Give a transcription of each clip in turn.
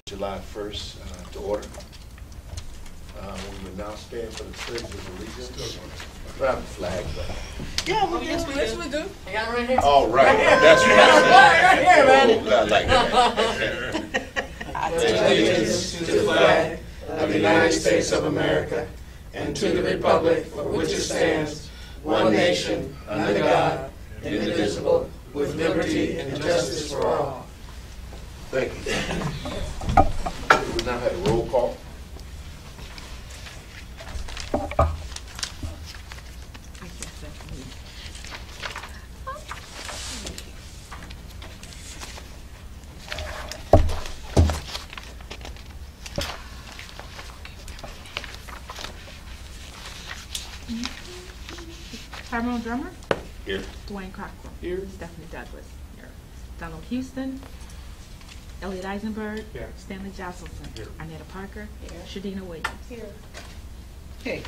July 1st to order. We will now stand for the pledge of allegiance. We have a flag. Yeah, we do. I got it right here. All right, that's right here, man. Oh, I like that. I pledge allegiance to the flag of the United States of America and to the republic for which it stands, one nation, under God, indivisible, with liberty and justice for all. Thank you. We now have a roll call. Tyrone Drummer. Here. Dwayne Cockrell. Here. Stephanie Douglas. Here. Donald Houston. Elliot Eisenberg. Here. Stanley Jocelyn. Here. Arnetta Parker. Here. Shadina Williams. Here. Hey.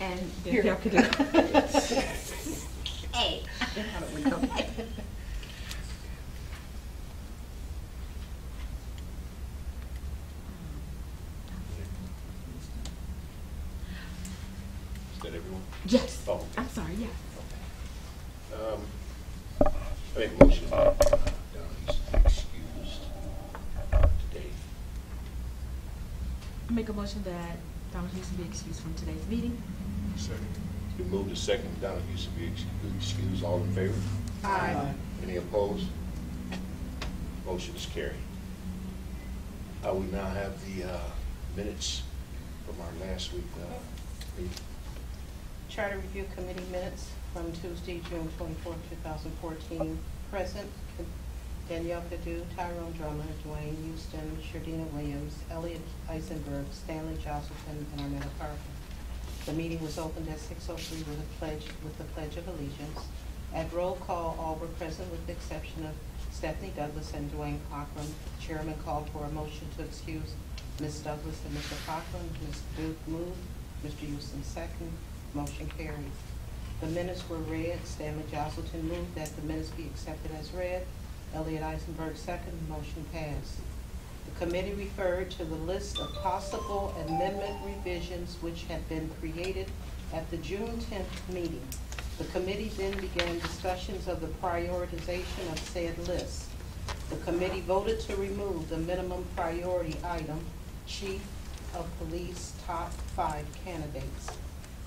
And Here. Danielle Cadu. Hey. Is that everyone? Yes. Oh. I'm sorry, yes. I make a motion that Donnie's excused today. I make a motion that Donald Houston be excused from today's meeting. Second. It's been moved to second. Donnie used to be excused. All in favor? Aye. Any opposed? Motion is carried. We now have the minutes from our last week meeting. Charter Review Committee minutes from Tuesday, June 24, 2014. Present, Danielle Cadu, Tyrone Drummer, Dwayne Houston, Shardina Williams, Elliot Eisenberg, Stanley Jocelyn, and Arnetta Parker. The meeting was opened at 6:03 with the Pledge of Allegiance. At roll call, all were present with the exception of Stephanie Douglas and Dwayne Cochran. The chairman called for a motion to excuse Ms. Douglas and Mr. Cochran. Ms. Duke moved. Mr. Houston second. Motion carried. The minutes were read. Stanley Jocelyn moved that the minutes be accepted as read. Elliot Eisenberg second. Motion passed. The committee referred to the list of possible amendment revisions which had been created at the June 10th meeting. The committee then began discussions of the prioritization of said list. The committee voted to remove the minimum priority item, Chief of Police top 5 candidates.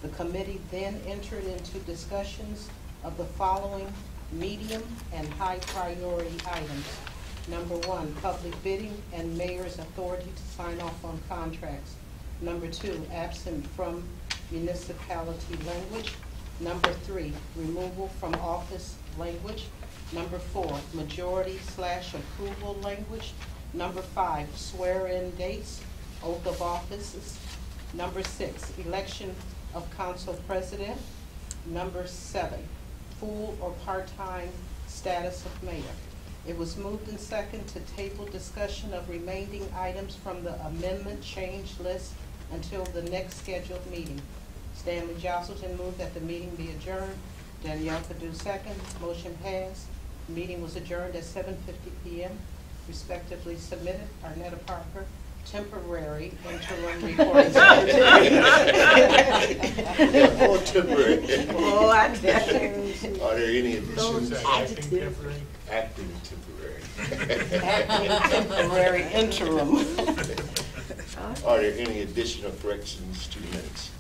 The committee then entered into discussions of the following medium and high priority items. Number 1, public bidding and mayor's authority to sign off on contracts. Number 2, absent from municipality language. Number 3, removal from office language. Number 4, majority/approval language. Number 5, swear-in dates, oath of offices. Number 6, election of council president. Number 7, full or part-time status of mayor. It was moved and second to table discussion of remaining items from the amendment change list until the next scheduled meeting. Stanley Jocelyn moved that the meeting be adjourned. Danielle Cadu second. Motion passed. The meeting was adjourned at 7:50 p.m. Respectively submitted, Arnetta Parker, temporary interim recording secretary. Oh, temporary. Oh, I did. Are there any additions? Adjective. Acting temporary. Acting temporary interim. Are there any additional corrections to the minutes?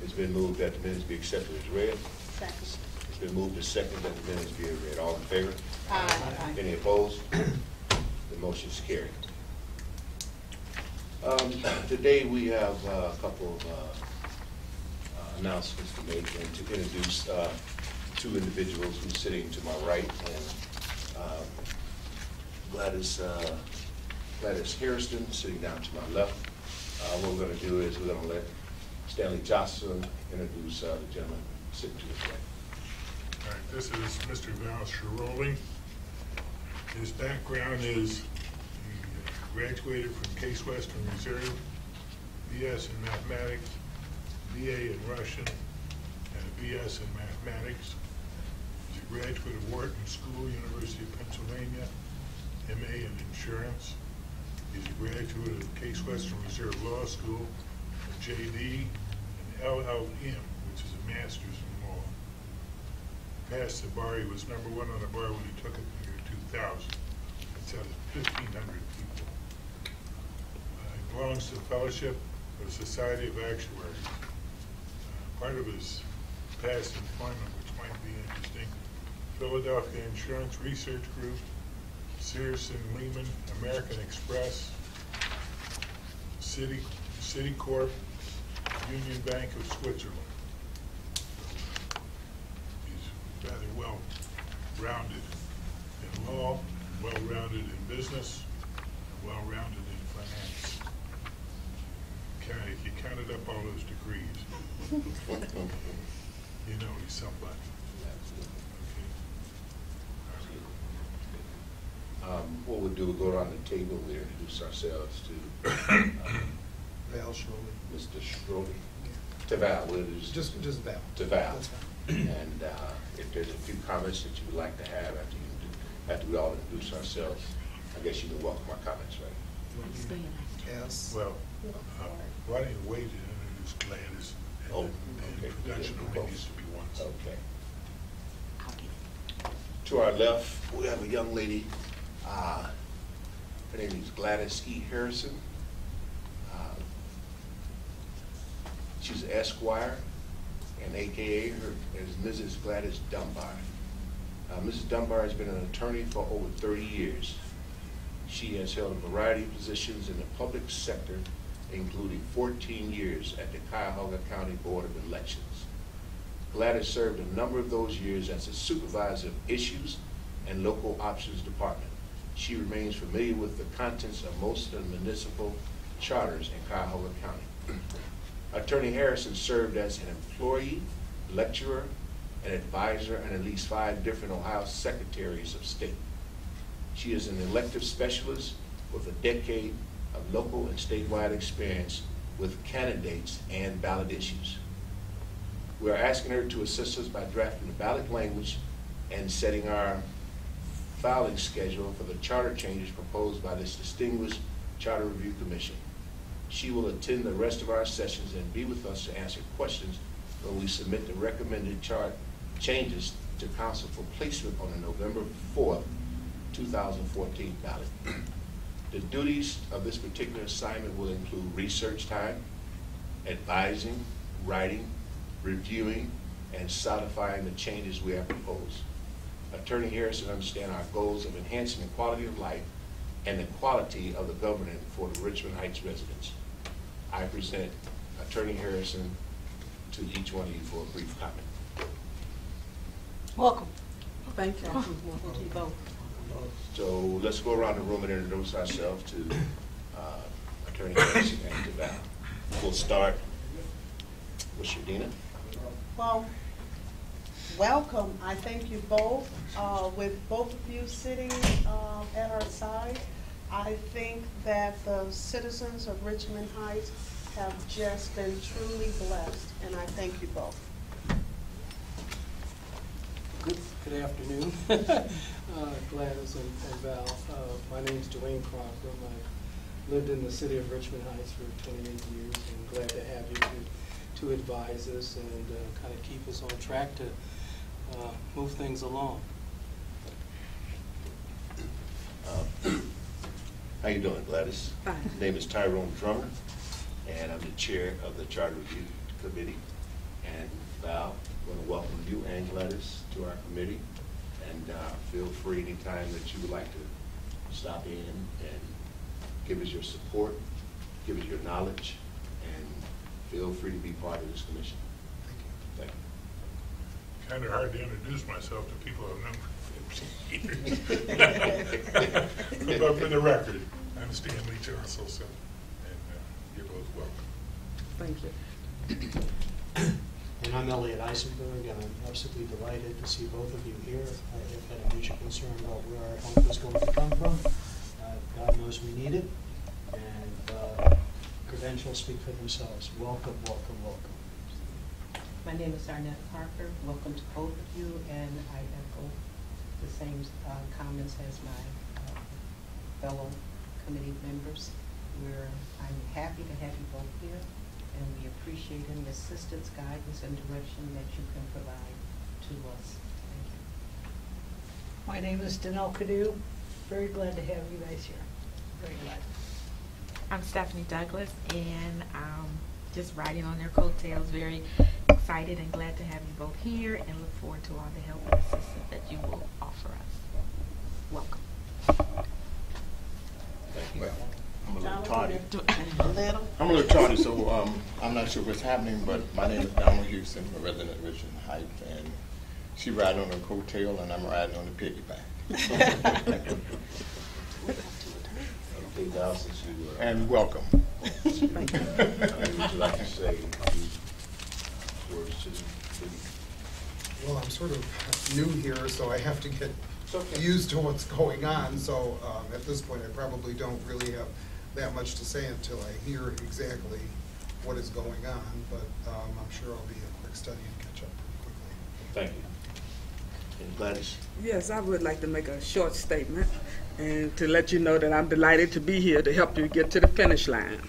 It's been moved that the minutes be accepted as read. Second. It's been moved to second that the minutes be read. All in favor? Aye. Any opposed? The motion is carried. Today we have a couple of announcements to make and to introduce two individuals who's sitting to my right, and Gladys Harrison sitting down to my left. What we're going to do is we're going to let Stanley Jocelyn introduce the gentleman sitting to his right. All right, this is Mr. Val Schiroli. His background is he graduated from Case Western Reserve, BS in mathematics, BA in Russian, and a BS in mathematics. He's a graduate of Wharton School, University of Pennsylvania, MA in insurance. He's a graduate of Case Western Reserve Law School, a JD, and LLM, which is a master's in law. Passed the bar. He was #1 on the bar when he took it in the year 2000. It's out of 1,500 people. He belongs to the Fellowship of the Society of Actuaries. Part of his past employment, which might be interesting, Philadelphia Insurance Research Group, Sears and Lehman, American Express, Citicorp, Union Bank of Switzerland. He's rather well-rounded in law, well-rounded in business, and well-rounded in finance. You counted up all those degrees. You know he's somebody. What we'll do, we'll go around the table, we'll introduce ourselves to Val Schroeder. Mr. Schroeder. To Val, we'll introduce. Just Val. To Val. That's fine. And if there's a few comments that you would like to have after we all introduce ourselves, I guess you can welcome our comments, right? Yes. Well, why don't you wait and introduce Gladys? And Oh, the okay. introduction Yeah, only both. needs to be once. Okay. To our left, we have a young lady. Her name is Gladys E. Harrison. She's an Esquire, and AKA her is Mrs. Gladys Dunbar. Mrs. Dunbar has been an attorney for over 30 years. She has held a variety of positions in the public sector, including 14 years at the Cuyahoga County Board of Elections. Gladys served a number of those years as a supervisor of issues and local options department. She remains familiar with the contents of most of the municipal charters in Cuyahoga County. Attorney Harrison served as an employee, lecturer, an advisor, and at least 5 different Ohio secretaries of state. She is an elective specialist with a decade of local and statewide experience with candidates and ballot issues. We are asking her to assist us by drafting the ballot language and setting our filing schedule for the charter changes proposed by this distinguished Charter Review Commission. She will attend the rest of our sessions and be with us to answer questions when we submit the recommended chart changes to council for placement on the November 4th, 2014 ballot. The duties of this particular assignment will include research time, advising, writing, reviewing, and solidifying the changes we have proposed. Attorney Harrison understands our goals of enhancing the quality of life and the quality of the government for the Richmond Heights residents. I present Attorney Harrison to each one of you for a brief comment. Welcome. Thank you. Welcome to you both. So let's go around the room and introduce ourselves to Attorney Harrison and to Val. We'll start with Shardina. Well, welcome. I thank you both. With both of you sitting at our side, I think that the citizens of Richmond Heights have just been truly blessed, and I thank you both. Good afternoon, Gladys and Val. My name is Dwayne Crocker. I've lived in the city of Richmond Heights for 28 years, and glad to have you to advise us and kind of keep us on track to move things along. How you doing, Gladys? Fine. My name is Tyrone Drummer, and I'm the chair of the Charter Review Committee. And Val, I want to welcome you and Gladys to our committee. And feel free anytime that you would like to stop in and give us your support, give us your knowledge, and feel free to be part of this commission. Thank you. Kind of hard to introduce myself to people I've known for 15 years. But for the record, I'm Stan Lee Charles Sosa, and you're both welcome. Thank you. And I'm Elliot Eisenberg, and I'm absolutely delighted to see both of you here. I've had a major concern about where our help is going to come from. God knows we need it, and credentials speak for themselves. Welcome, welcome, welcome. My name is Arnett Parker. Welcome to both of you, and I echo the same comments as my fellow committee members. I'm happy to have you both here, and we appreciate any assistance, guidance, and direction that you can provide to us. Thank you. My name is Danelle Cadu. Very glad to have you guys here. Very glad. I'm Stephanie Douglas, and just riding on their coattails. Very excited and glad to have you both here, and look forward to all the help and assistance that you will offer us. Welcome. Well, I'm a little tardy. Little. I'm a little tardy, so I'm not sure what's happening, but my name is Donald Houston, a resident of Richmond Heights, and she riding on her coattail, and I'm riding on the piggyback. Okay, now since you were. And welcome. Would you like to say a few words to the city? Well, I'm sort of new here, so I have to get It's okay. used to what's going on. So at this point, I probably don't really have that much to say until I hear exactly what is going on. But I'm sure I'll be a quick study and catch up pretty quickly. Thank you. And Gladys? Yes, I would like to make a short statement and to let you know that I'm delighted to be here to help you get to the finish line.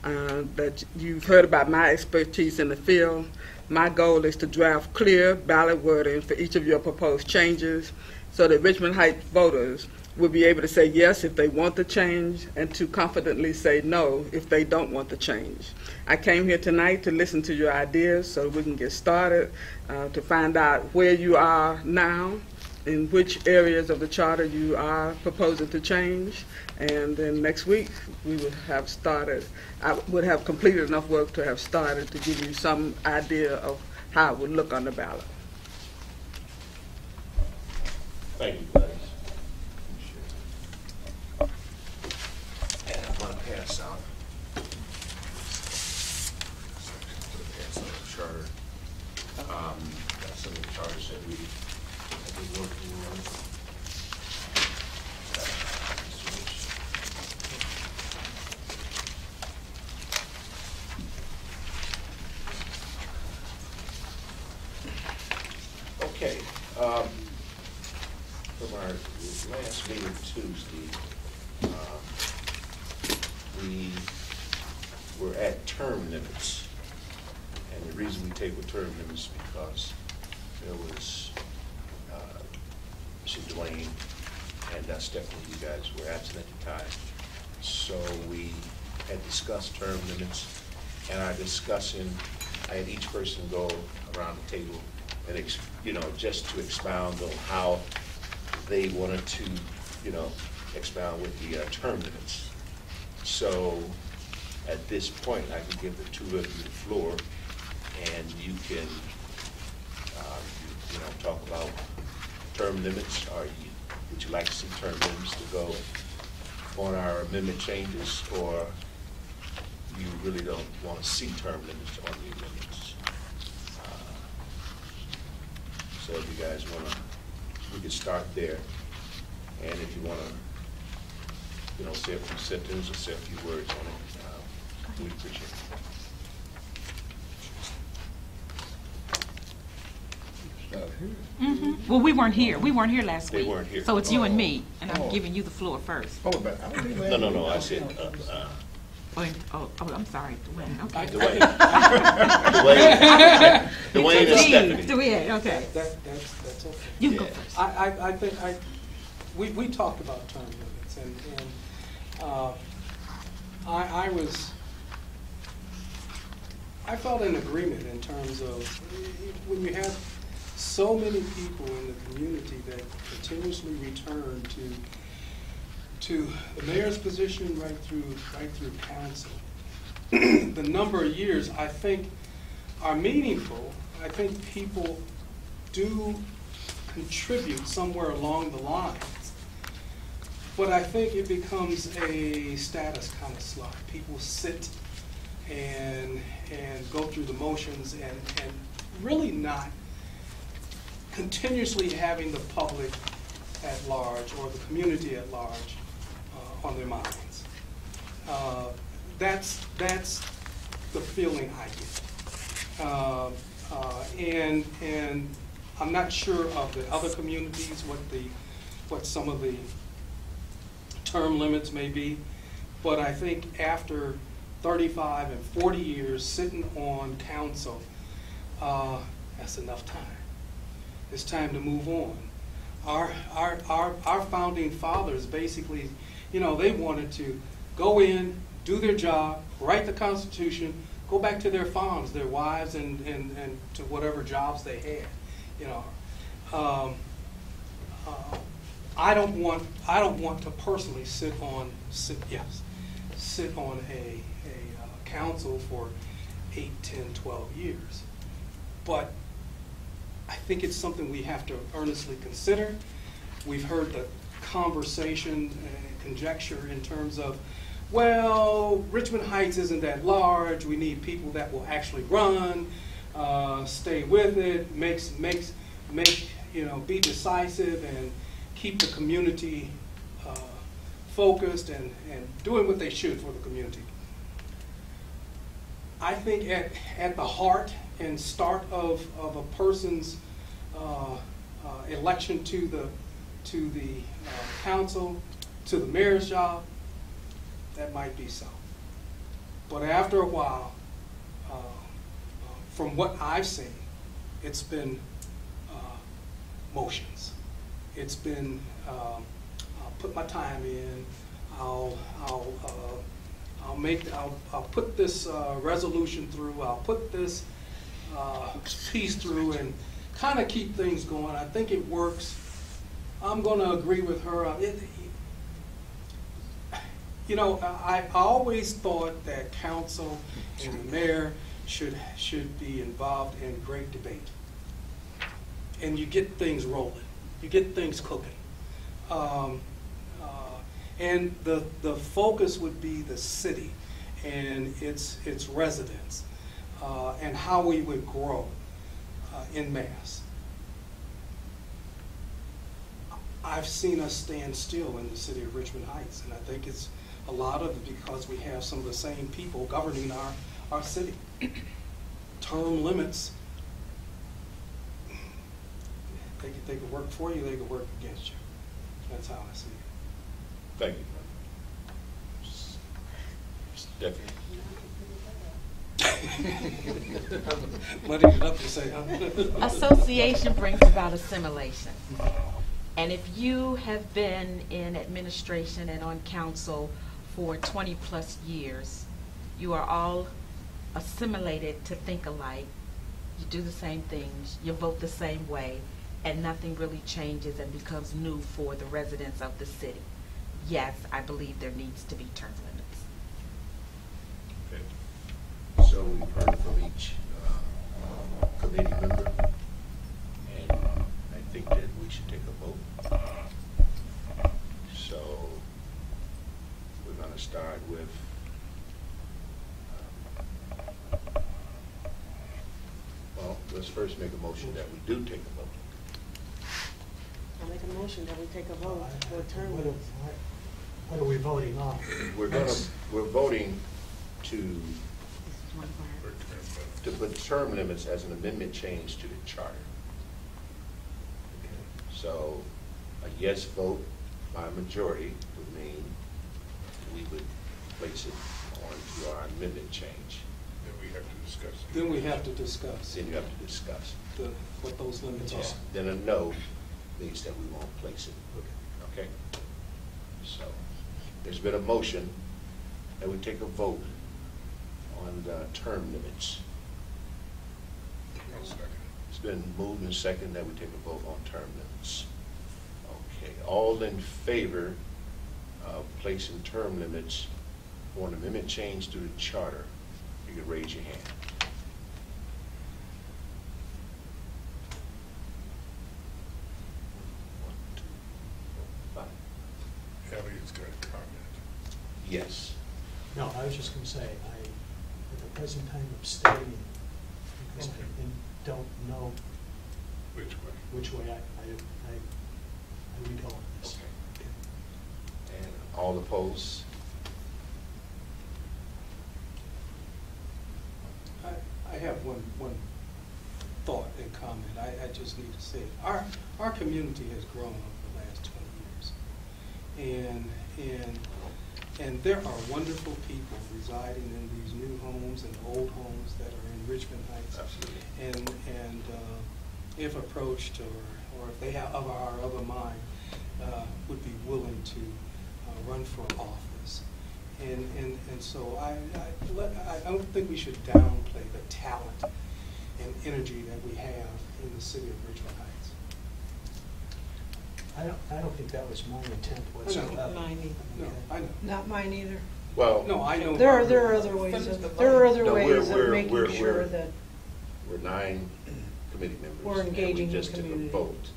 That you've heard about my expertise in the field. My goal is to draft clear ballot wording for each of your proposed changes so that Richmond Heights voters will be able to say yes if they want the change and to confidently say no if they don't want the change. I came here tonight to listen to your ideas so we can get started, to find out where you are now, in which areas of the charter you are proposing to change, and then next week we would have started, I would have completed enough work to have started to give you some idea of how it would look on the ballot. Thank you, Gladys. And I'm going to pass out. Pass out the charter. Got some of the charters that we have been working on. Okay. From our last meeting Tuesday, we were at term limits. And the reason we take with term limits is because there was Mr. Dwayne and Stephanie, you guys were absent at the time. So we had discussed term limits, and our discussion, I had each person go around the table and, just to expound on how they wanted to, expound with the term limits. So at this point, I can give the two of you the floor, and you can, talk about term limits. Would you like to see term limits to go on our amendment changes, or you really don't want to see term limits on the amendments? So if you guys want to, we could start there. And if you want to, say a few sentences or say a few words on it, we appreciate it. Well, we weren't here. We weren't here last They week. weren't here. So it's you and me, and I'm Oh. giving you the floor first. Oh, but I don't think No, I said, Oh, I'm sorry, Dwayne. Okay. Dwayne. Dwayne and Stephanie. Dwayne, okay. That's okay. You go Yeah. first. I think we talked about term limits, and I felt in agreement in terms of when you have so many people in the community that continuously return to the mayor's position right through council. The number of years I think are meaningful. I think people do contribute somewhere along the lines, but I think it becomes a status kind of slide. People sit and go through the motions and really not continuously having the public at large or the community at large on their minds. That's the feeling I get. And I'm not sure of the other communities what some of the term limits may be, but I think after 35 and 40 years sitting on council, that's enough time. It's time to move on. Our founding fathers basically, you know, they wanted to go in, do their job, write the Constitution, go back to their farms, their wives, and to whatever jobs they had. You know, I don't want to personally sit on a council for 8, 10, 12 years, but I think it's something we have to earnestly consider. We've heard the conversation and conjecture in terms of, well, Richmond Heights isn't that large. We need people that will actually run, stay with it, be decisive and keep the community focused and doing what they should for the community. I think at the heart and start of a person's election to the council, to the mayor's job, that might be so. But after a while, from what I've seen, it's been motions. It's been I'll put my time in. I'll put this resolution through. I'll put this piece through and kind of keep things going. I think it works. I'm going to agree with her. You know, I always thought that council and the mayor should be involved in great debate. And you get things rolling. You get things cooking. And the focus would be the city and its residents and how we would grow en masse. I've seen us stand still in the city of Richmond Heights, and I think it's a lot of it because we have some of the same people governing our city. Term limits, they could work for you, they could work against you. That's how I see it. Thank you. Stephanie. Muddy it up to say, huh? Association brings about assimilation. And if you have been in administration and on council for 20 plus years, you are all assimilated to think alike. You do the same things, you vote the same way, and nothing really changes and becomes new for the residents of the city. Yes, I believe there needs to be term limits. Okay. So we've heard from each committee member, and I think that we should take a vote. So we're going to start with well, let's first make a motion that we do take a vote. I'll make a motion that we take a vote for term What limits. what are we voting on? We're voting to This is one of our put term limits as an amendment change to the charter. Okay. So a yes vote by majority would mean we would place it on to our amendment change. Then we have to discuss it. Then we have to discuss Then you have to discuss. what those limits Yeah. are. Then a no means that we won't place it. Okay? So there's been a motion that we take a vote on the term limits. I'll second. It's been moved and seconded that we take a vote on term limits. Okay, all in favor of placing term limits for an amendment change to the charter, you can raise your hand. One, two, four, five. Elliot's got a comment. Yes. No, I was just going to say, at the present time, abstaining, because Okay. I don't know Which way? which way I would go on this. Okay. And all opposed? I have one thought and comment. I just need to say it. Our community has grown over the last 20 years. And And there are wonderful people residing in these new homes and old homes that are in Richmond Heights. Absolutely. And if approached or if they have are of a mind, would be willing to run for office. And so I don't think we should downplay the talent and energy that we have in the city of Richmond Heights. I don't think that was my intent I whatsoever. know. Mine either. No, I know. Not mine either. Well, No, I know. There are other ways No, of making sure that we're 9 committee members. We're engaging and we the just took a community. vote,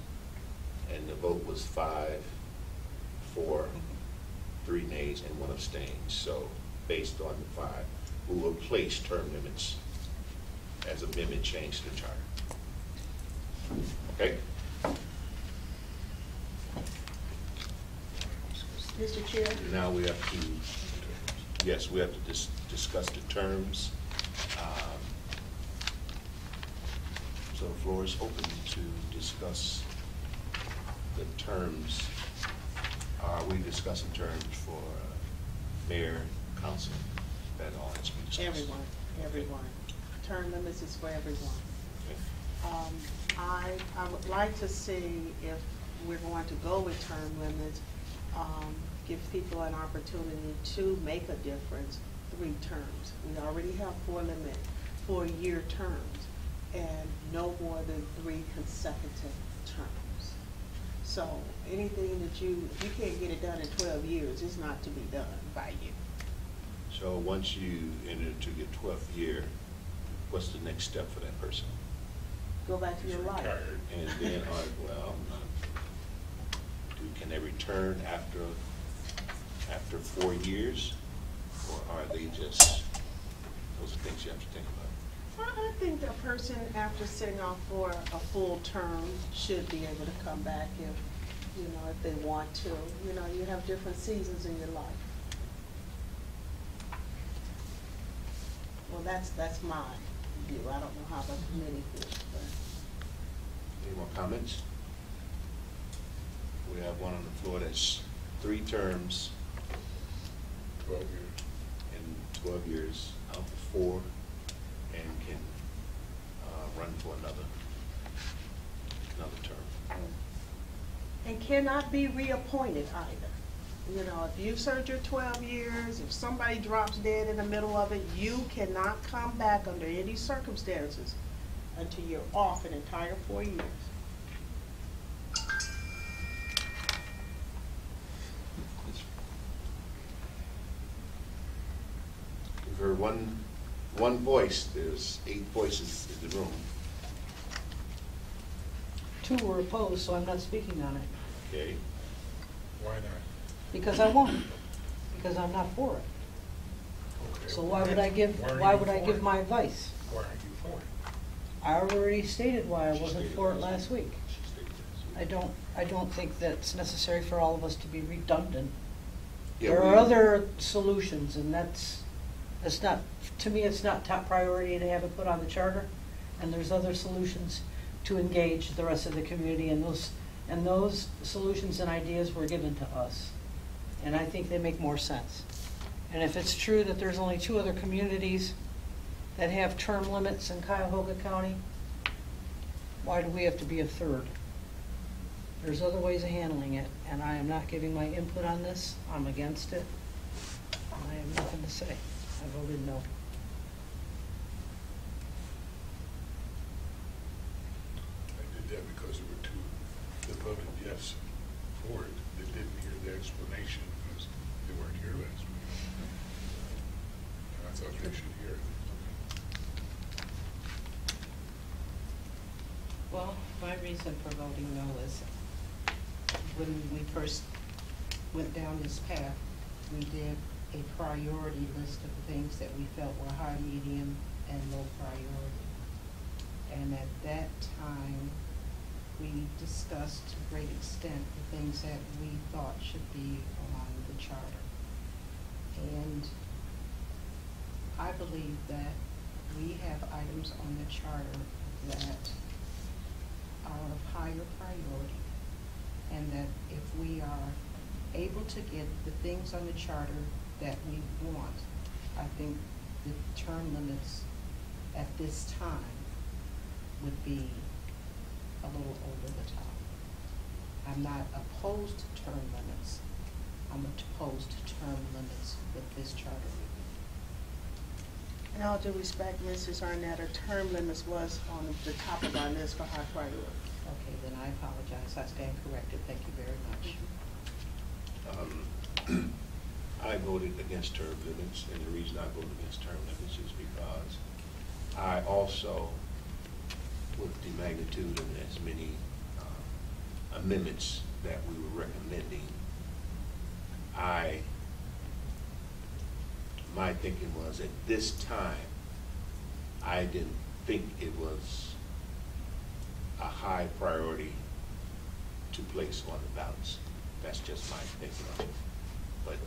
and the vote was 5 for, 3 nays, and 1 abstain. So based on the 5, we will place term limits as amendment change to the charter. Okay? Mr. Chair? Now we have to, yes, we have to discuss the terms. So the floor is open to discuss the terms. Are we discussing terms for mayor, council? That all has to be discussed. Everyone. Term limits is for everyone. Okay. I would like to see if we're going to go with term limits, give people an opportunity to make a difference, 3 terms. We already have 4-year terms, and no more than 3 consecutive terms. So anything that if you can't get it done in 12 years, it's not to be done by you. So once you enter into your 12th year, what's the next step for that person? Go back to your life. Retired. And then, can they return after 4 years? Or are they just, those are things you have to think about? Well, I think a person, after sitting off for a full term, should be able to come back if they want to. You have different seasons in your life. Well, that's my view. I don't know how the committee feels, but. Any more comments? We have one on the floor that's 3 terms. 12 years. And 12 years out for 4, and can run for another term. And cannot be reappointed either. If you've served your 12 years, if somebody drops dead in the middle of it, you cannot come back under any circumstances until you're off an entire 4 years. We've heard one voice. There's 8 voices in the room. 2 were opposed, so I'm not speaking on it. Okay. Why not? Because I won't. Because I'm not for it. Okay. So why would I give my advice? Why aren't you for it? I already stated why I She wasn't stated for it last last week. She stated last week. I don't think that's necessary for all of us to be redundant. Yeah, There are we- other solutions, and that's not, to me, it's not top priority to have it put on the charter. And there's other solutions to engage the rest of the community, and those solutions and ideas were given to us. And I think they make more sense. And if it's true that there's only 2 other communities that have term limits in Cuyahoga County, why do we have to be a 3rd? There's other ways of handling it, and I am not giving my input on this. I'm against it. I have nothing to say. I voted no. I did that because there were 2 that voted yes for it, that didn't hear the explanation because they weren't here last week. And I thought they should hear it. Well, my reason for voting no is when we first went down this path, we did a priority list of the things that we felt were high, medium, and low priority. And at that time, we discussed to a great extent the things that we thought should be on the charter. And I believe that we have items on the charter that are of higher priority, and that if we are able to get the things on the charter that we want, I think the term limits at this time would be a little over the top. I'm not opposed to term limits. I'm opposed to term limits with this charter review. In all due respect, Mrs. Arnett, term limits was on the top of our list for high priority. Okay, then I apologize. I stand corrected. Thank you very much. I voted against term limits, and the reason I voted against term limits is because I also, with the magnitude and as many amendments that we were recommending, my thinking was at this time, I didn't think it was a high priority to place on the ballots. That's just my thinking on it. But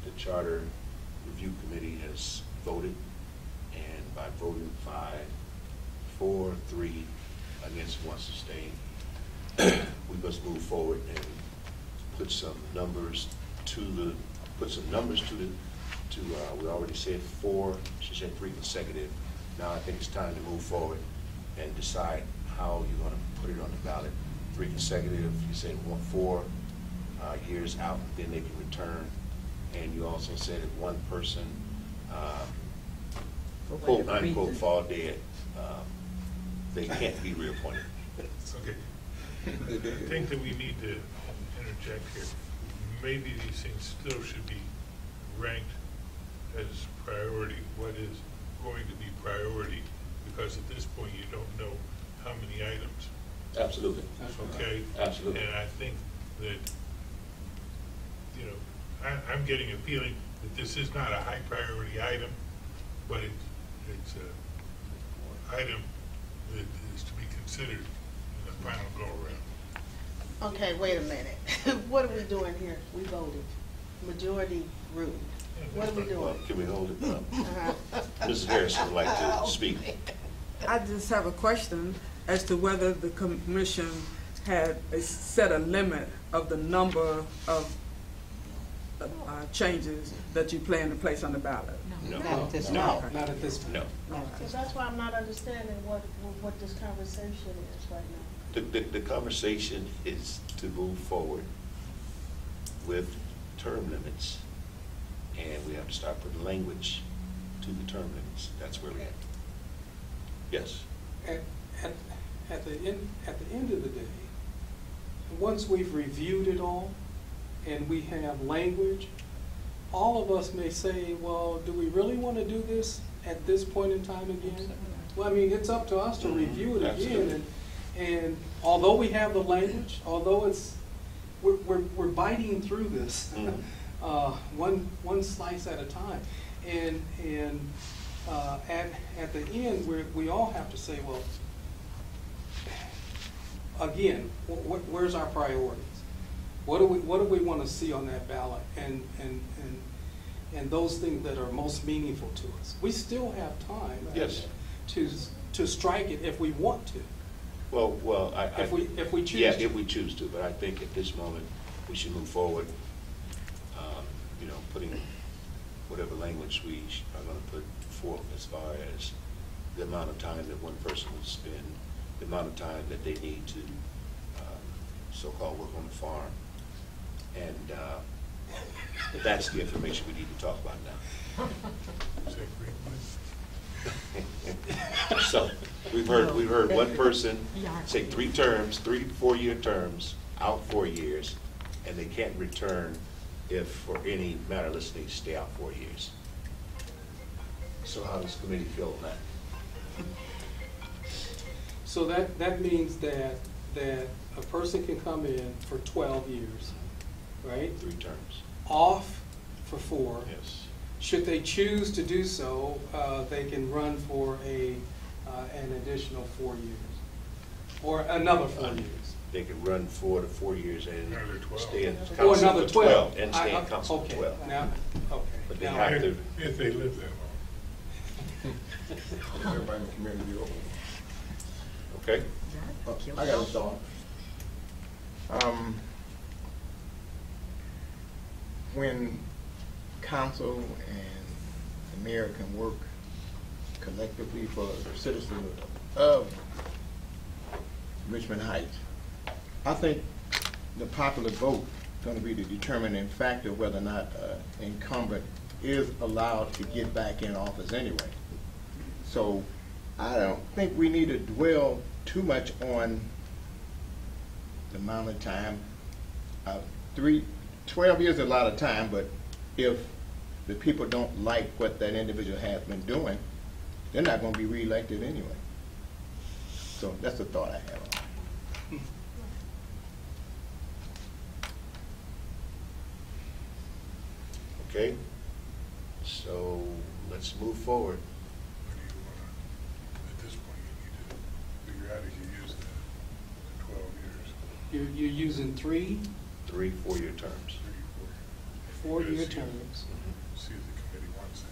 the Charter Review Committee has voted, and by voting 5-4-3 against 1 sustained, we must move forward and put some numbers to we already said 4, she said 3 consecutive. Now I think it's time to move forward and decide how you're going to put it on the ballot. 3 consecutive, you said 4 years out, then they can return. And you also said if one person, quote unquote, fall dead, they can't be reappointed. Okay. I think that we need to interject here. Maybe these things still should be ranked as priority. What is going to be priority? Because at this point you don't know how many items. Absolutely. Okay. Absolutely. And I think that, you know, I'm getting a feeling that this is not a high priority item, but it's an item that is to be considered in the final go around. Okay, wait a minute. What are we doing here? We voted. Majority ruled. What are we Well, doing? can we hold it up? Mrs. Harrison would like to speak. I just have a question as to whether the commission had set a limit of the number of changes that you plan to place on the ballot. No. Not at this No. time. Not at this point. No. Because that's why I'm not understanding what this conversation is right now. The conversation is to move forward with term limits, and we have to start putting language to the term limits. That's where we're at. Yes. At the end of the day, once we've reviewed it all and we have language, all of us may say, well, do we really want to do this at this point in time again? Well, I mean, it's up to us to review it again. And although we have the language, although we're biting through this one slice at a time, and at the end we all have to say, well, again, where's our priorities? What do we want to see on that ballot? And those things that are most meaningful to us. We still have time. Yes. To strike it if we want to. Well, if we choose yeah, to. if we choose to, but I think at this moment we should move forward. You know, putting whatever language we are going to put forth as far as the amount of time that one person will spend, the amount of time that they need to so-called work on the farm, and that's the information we need to talk about now. Is that great? So we've heard one person say 3 terms, 3 4-year terms, out 4 years, and they can't return if for any matter, let's say, stay out 4 years. So how does the committee feel on that? So that means that a person can come in for 12 years, right? 3 terms. Off for 4. Yes. Should they choose to do so, they can run for an additional 4 years, or another 4 years. They can run 4 to 4 years and Another 12. stay in Or council another for 12. and stay in council for Okay, 12. now, okay. But they Now- have to. If they live that long. Everybody in the community over. Okay. I got a thought. when council and the mayor can work collectively for the citizens of Richmond Heights, I think the popular vote is going to be the determining factor whether or not incumbent is allowed to get back in office anyway. So I don't think we need to dwell too much on the amount of time. 12 years is a lot of time, but if the people don't like what that individual has been doing, they're not going to be reelected anyway. So that's the thought I have on it. Okay, so let's move forward. What do you want to, at this point, you need to figure out if you use the 12 years. You're using 3 3 4-year terms. 4-year See- terms. See if the committee wants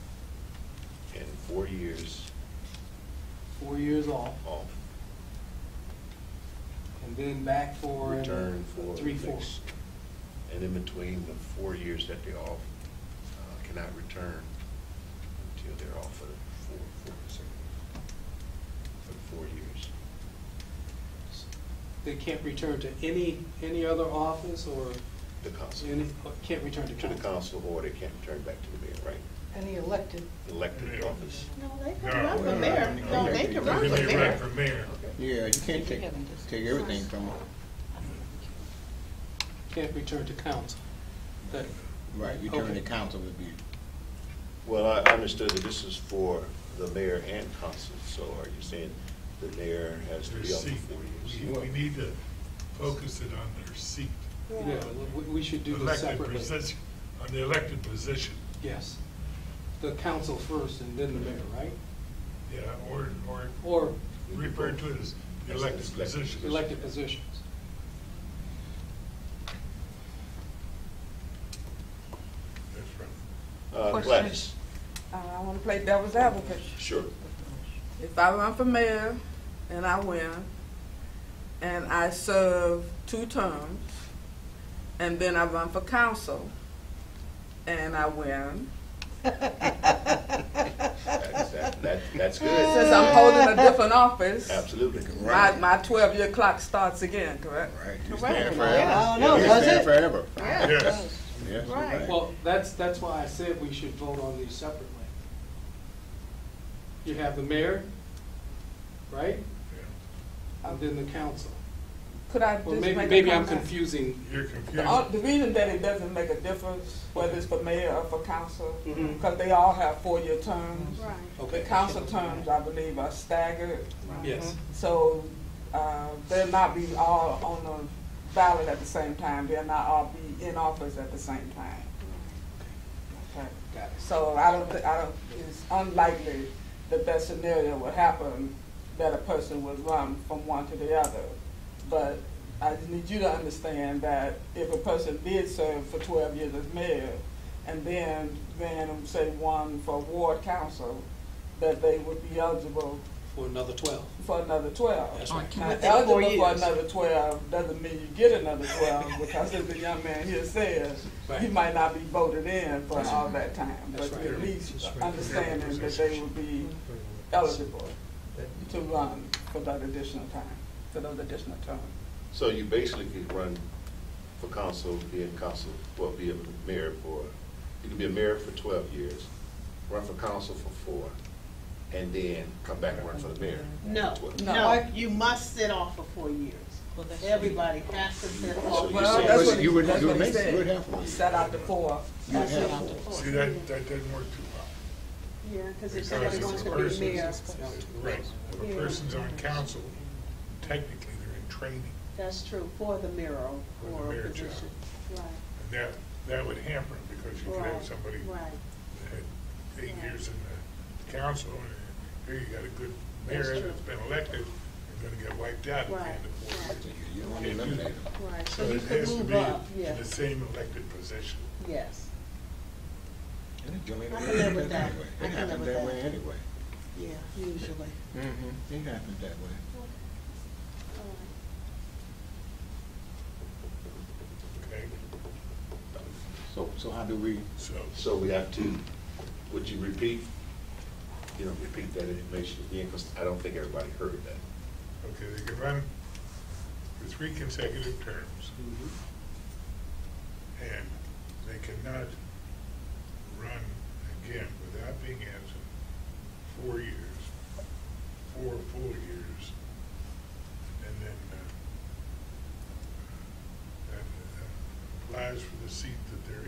it. And 4 years 4 years off, off. and then back for Return for 3, the 4. next- And in between the 4 years that they're off, cannot return until they're off for the 4 years. They can't return to any other office, or The council. can't return to To the council? council, or they can't return back to the mayor, right? Any elected. Elected office. No, they No. can run for mayor. No, they can run You for can run mayor. for mayor. Yeah, you can't take everything from them. Can't return to council. That- Right, you turn the council would be. Well, I understood that this is for the mayor and council, so are you saying the mayor has to Their be up for seat. 4 years? We need to focus it on their seat. Yeah, we should do this Elected separately. position, on the elected position. Yes. The council first and then the mayor, right? Yeah, or Or refer to it as the elected position. elected positions. That's right. Question. Gladys, I want to play devil's advocate. sure. If I run for mayor and I win, and I serve 2 terms, and then I run for council and I win, That's good. since I'm holding a different office, Absolutely. my 12-year clock starts again, correct? Right, you Correct. stand forever. Yeah, I don't know, You does stand it? forever. Yeah. Yes. Yes, you're Right. right. Well, that's why I said we should vote on these separately. You have the mayor, right? Yeah. And then the council. Could I Well, just make a maybe I'm comment? confusing. You're confused. The reason that it doesn't make a difference whether it's for mayor or for council, Mhm. because they all have 4-year terms. Right. The Okay. council terms, I believe, are staggered, Yes. so they'll not be all on the ballot at the same time. They'll not all be in office at the same time. Okay. Got it. So it's unlikely that scenario would happen, that a person would run from one to the other. But I just need you to understand that if a person did serve for 12 years as mayor and then ran, say, one for ward council, that they would be eligible For another 12. for another 12. That's right. Now, Within 4 eligible for years. another 12 doesn't mean you get another 12, because as the young man here says, Right. he might not be voted in for all that time. That's But right. at least understanding that they would be eligible to run for that additional time, for those additional terms. So you basically could run for council, be a mayor for, you can be a mayor for 12 years, run for council for 4, and then come back and run for the mayor. No, 12. no, you must sit off for 4 years. Everybody has to sit So off. you Well, say- that's what You would- that's you what would he make- said. you would have one. He set out the 4. You would have See, that doesn't work too well. Yeah, because if Because somebody if wants a to be person- mayor, Right, if a Yeah. person's on council, technically they're in training, that's true, for the mayoral For the or mayor position. job. Right, and that would hamper them, because you could have Right, somebody right. that had 8 years in the council, and here you got a good mayor That's true. that's been elected, and gonna get wiped out at the Right, end of 4 right. years. You don't want to eliminate them. Right, So so you it could has to move be up, in yes, the same elected position. yes, And it generally I can live with that. anyway. I It can live happens with that that. way anyway. yeah, usually. Mm-hmm, it happens that way. Okay? So So how do we? So we have to, would you repeat that information again, because I don't think everybody heard that. Okay, they can run for 3 consecutive terms. And they cannot run again without being absent 4 years, 4 full years, and then that applies for the seat that they're in.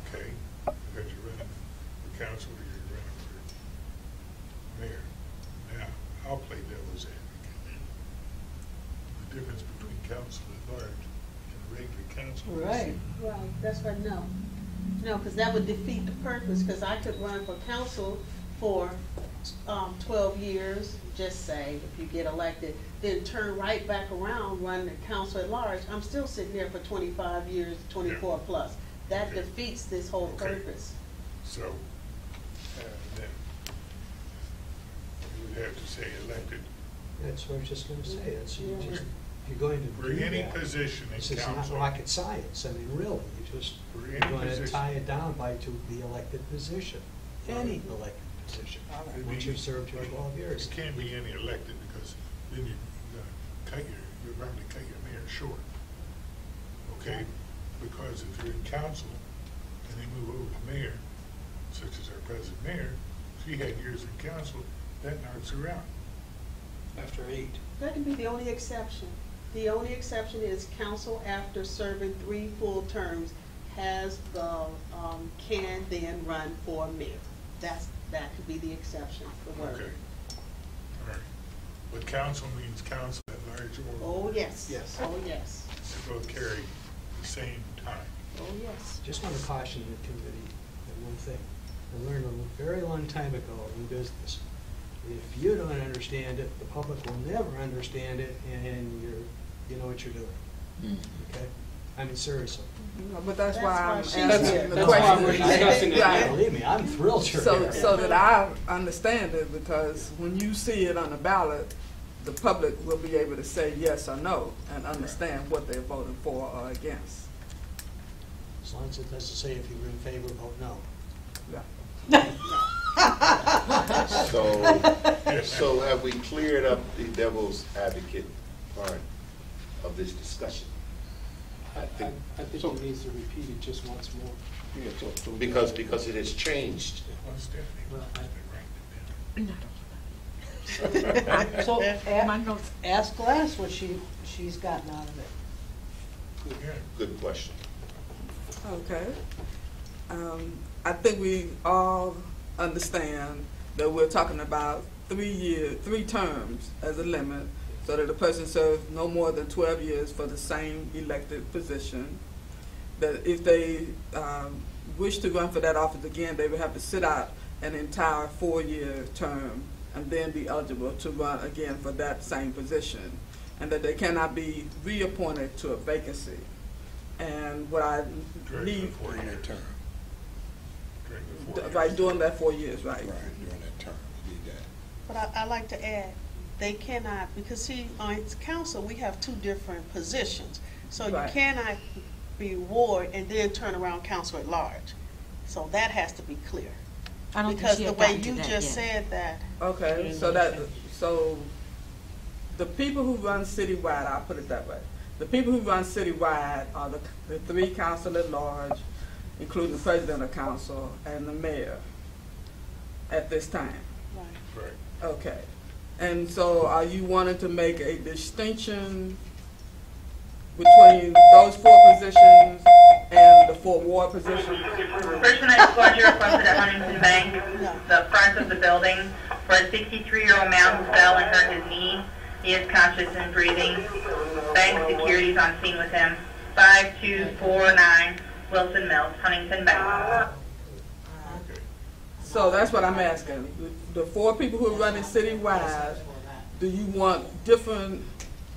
Okay, because you're running for council or you're running for mayor. Now, I'll play devil's advocate. The difference between council at large and regular council. Right. Well, that's right, no. No, because that would defeat the purpose, because I could run for council for 12 years, just say, if you get elected, then turn right back around, run the council at large. I'm still sitting there for 25 years, 24 plus. That Okay. defeats this whole Okay. purpose. So, then you would have to say elected That's what I was just gonna say, that's, Yeah. if you're going to for do any that, position in it's not council. rocket science, I mean, really, For you're any going to position. tie it down to the elected position, any elected position, It'd once be- you've served your 12 years. It can't be any elected, because then you're bound to cut your mayor short. Okay? Because if you're in council and they move over to mayor, such as our present mayor, she had years in council, that knocks her out. After 8. That can be the only exception. The only exception is council, after serving 3 full terms, has can then run for mayor. That could be the exception, the word. Okay. All right. But council means council at large or. Oh, yes. Yes. Oh, yes. They both carry the same time. Oh, yes. Just want to caution the committee that one thing. I learned a very long time ago in business. If you don't understand it, the public will never understand it, and you know what you're doing. Okay? I mean, seriously. No, but that's That's why why I'm she's asking here. the That's why question. we're discussing it. Right. Believe me, I'm thrilled you're So, here. so that I understand it, because when you see it on the ballot, the public will be able to say yes or no and understand what they're voting for or against. As long as it doesn't say if you were in favor, vote no. Yeah. So have we cleared up the devil's advocate part of this discussion? I think he needs to repeat it just once more. Yeah, so Because it has changed. Well, Stephanie, Well, they write it down. So My notes. ask Glass what she's gotten out of it. Yeah. Good question. Okay. I think we all understand that we're talking about 3 terms as a limit, so that a person serves no more than 12 years for the same elected position. That if they wish to run for that office again, they would have to sit out an entire 4-year term and then be eligible to run again for that same position, and that they cannot be reappointed to a vacancy. And what I During need, the 4-year term. During the 4 years. right, during that 4 years, right? during that term, we need that. But I'd like to add, they cannot, because see, on council, we have 2 different positions. So you Right. cannot be ward and then turn around council at large. So that has to be clear. I don't think Because she the had way gotten to you that just yet. said that, Okay, so the people who run citywide, I'll put it that way. The people who run citywide are the 3 council at large, including the president of council and the mayor at this time. right. Right. Okay. And so are you wanting to make a distinction between those 4 positions and the 4 ward positions? Person I disclosure requested at Huntington Bank, the front of the building, for a 63-year-old man who fell and hurt his knee. He is conscious and breathing. Bank security is on scene with him. 5249 Wilson Mills, Huntington Bank. Okay. So that's what I'm asking. The 4 people who are running citywide, do you want different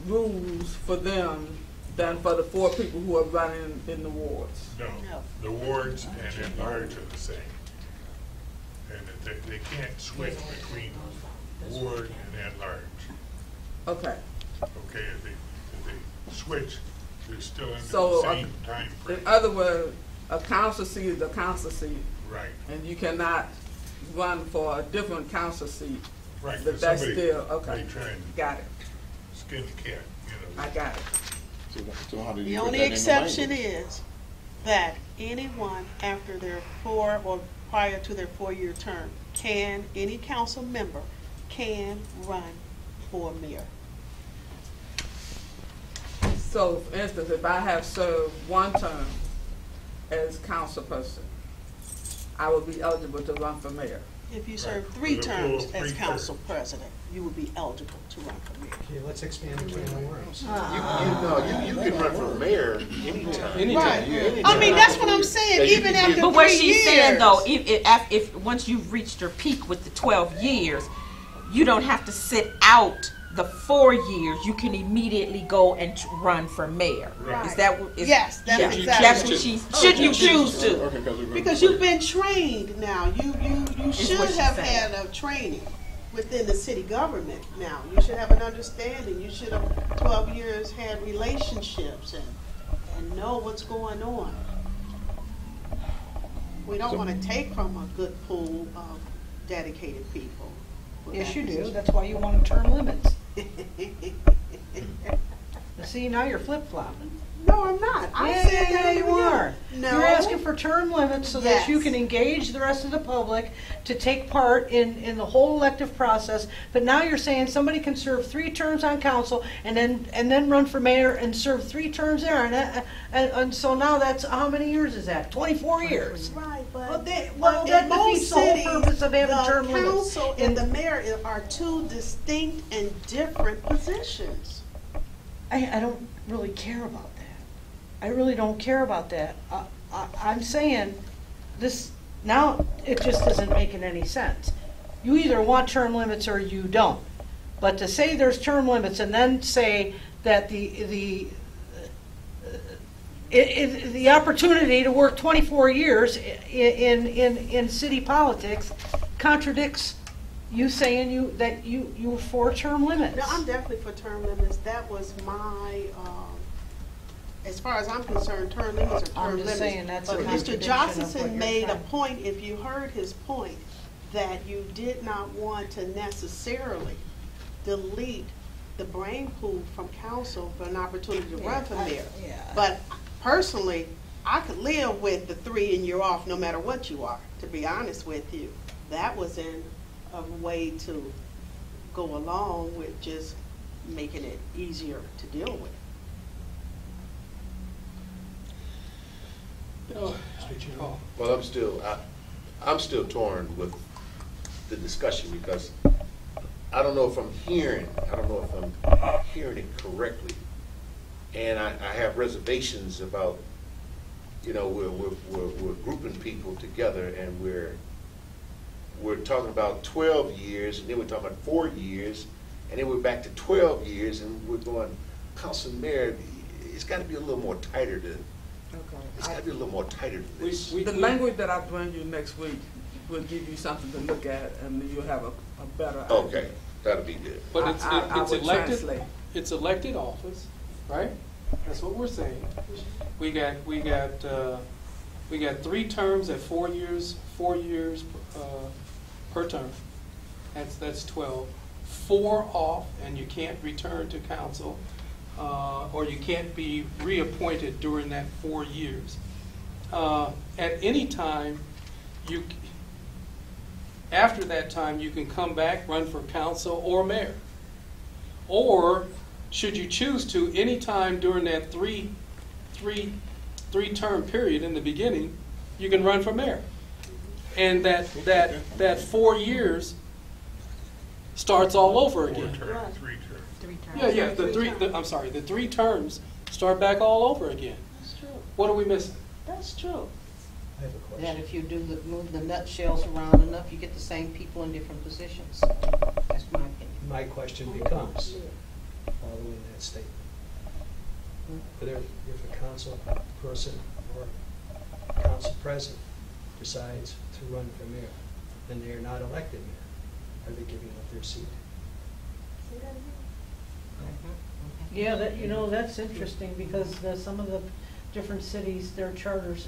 rules for them than for the 4 people who are running in the wards? No, No. the wards and at large are the same. And that they can't switch between ward and at large. Okay. Okay, if they switch, They're still in the So, same time frame. in other words, a council seat is a council seat, Right, and you cannot run for a different council seat. right. But that's still, okay. They trying Got it. to skin the cat, you know. I got it. So how do you The put only that in the exception language? is that anyone after their 4 or prior to their 4-year term any council member can run for mayor. So, for instance, if I have served one term as council person, I will be eligible to run for mayor. If you Right. serve 3 For the terms full as 3 council president, you will be eligible to run for mayor. Okay, let's expand the can of worms. You can run for mayor anytime. Right. I mean, that's what I'm saying, Yeah, you even can- after But what 3 she's years. saying though, if once you've reached your peak with the 12 years, you don't have to sit out the 4 years. You can immediately go and run for mayor. Right. Is that what? Yes, that's yeah, exactly. That's what she's. Should you choose to? Okay, Because you've been trained now. You Is should what she's have saying. had a training within the city government now. You should have an understanding. You should have 12 years had relationships and know what's going on. We don't want to take from a good pool of dedicated people. for Yes, that you do. position. That's why you want term limits. See, now you're flip-flopping. No, I'm not. I Yeah, said yeah, that yeah, in the you beginning. are. No. You're asking for term limits so that you Yes. can engage the rest of the public to take part in the whole elective process. But now you're saying somebody can serve 3 terms on council and then run for mayor and serve 3 terms there. And so now that's, how many years is that? 24 years. Right, but Well, that in most defeats the whole cities, purpose of having term the limits. council and the mayor are 2 distinct and different positions. I don't really care about that. I really don't care about that. I'm saying this, now it just isn't making any sense. You either want term limits or you don't. But to say there's term limits and then say that the opportunity to work 24 years in city politics contradicts you saying that you were for term limits. No, I'm definitely for term limits. That was my, as far as I'm concerned, term limits are term I'm limits. just saying that's a But Mr. contradiction of what Johnson you're made a saying. point, if you heard his point, that you did not want to necessarily delete the brain pool from council for an opportunity to run for mayor. Yeah. But personally, I could live with the 3 and you're off no matter what you are, to be honest with you. That was in a way to go along with just making it easier to deal with. Well, I'm still torn with the discussion because I don't know if I'm hearing it correctly. And I have reservations about, you know, we're grouping people together and we're talking about 12 years, and then we're talking about 4 years, and then we're back to 12 years, and we're going, Council Mayor, it's got to be a little more tighter to, it's got to be a little more tighter than this. The language that I bring you next week will give you something to look at, and you'll have a better idea. Okay, that'll be good. But it's I it's would elected, translate. it's elected office, right? That's what we're saying. We got 3 terms at 4 years per term. That's 12. 4 off, and you can't return to council, or you can't be reappointed during that 4 years. At any time, after that time, you can come back, run for council or mayor. Or, should you choose to, any time during that three-term period in the beginning, you can run for mayor. And that 4 years starts all over 4 again. terms, 3 terms. 3 terms. Yeah, the 3 terms start back all over again. That's true. What are we missing? That's true. I have a That question. if you move the nutshells around enough, you get the same people in different positions. That's my opinion. My question becomes, following that statement, whether if a council person or council president decides to run for mayor, then they are not elected mayor, are they giving up their seat? Yeah, that, that's interesting, because some of the different cities, their charters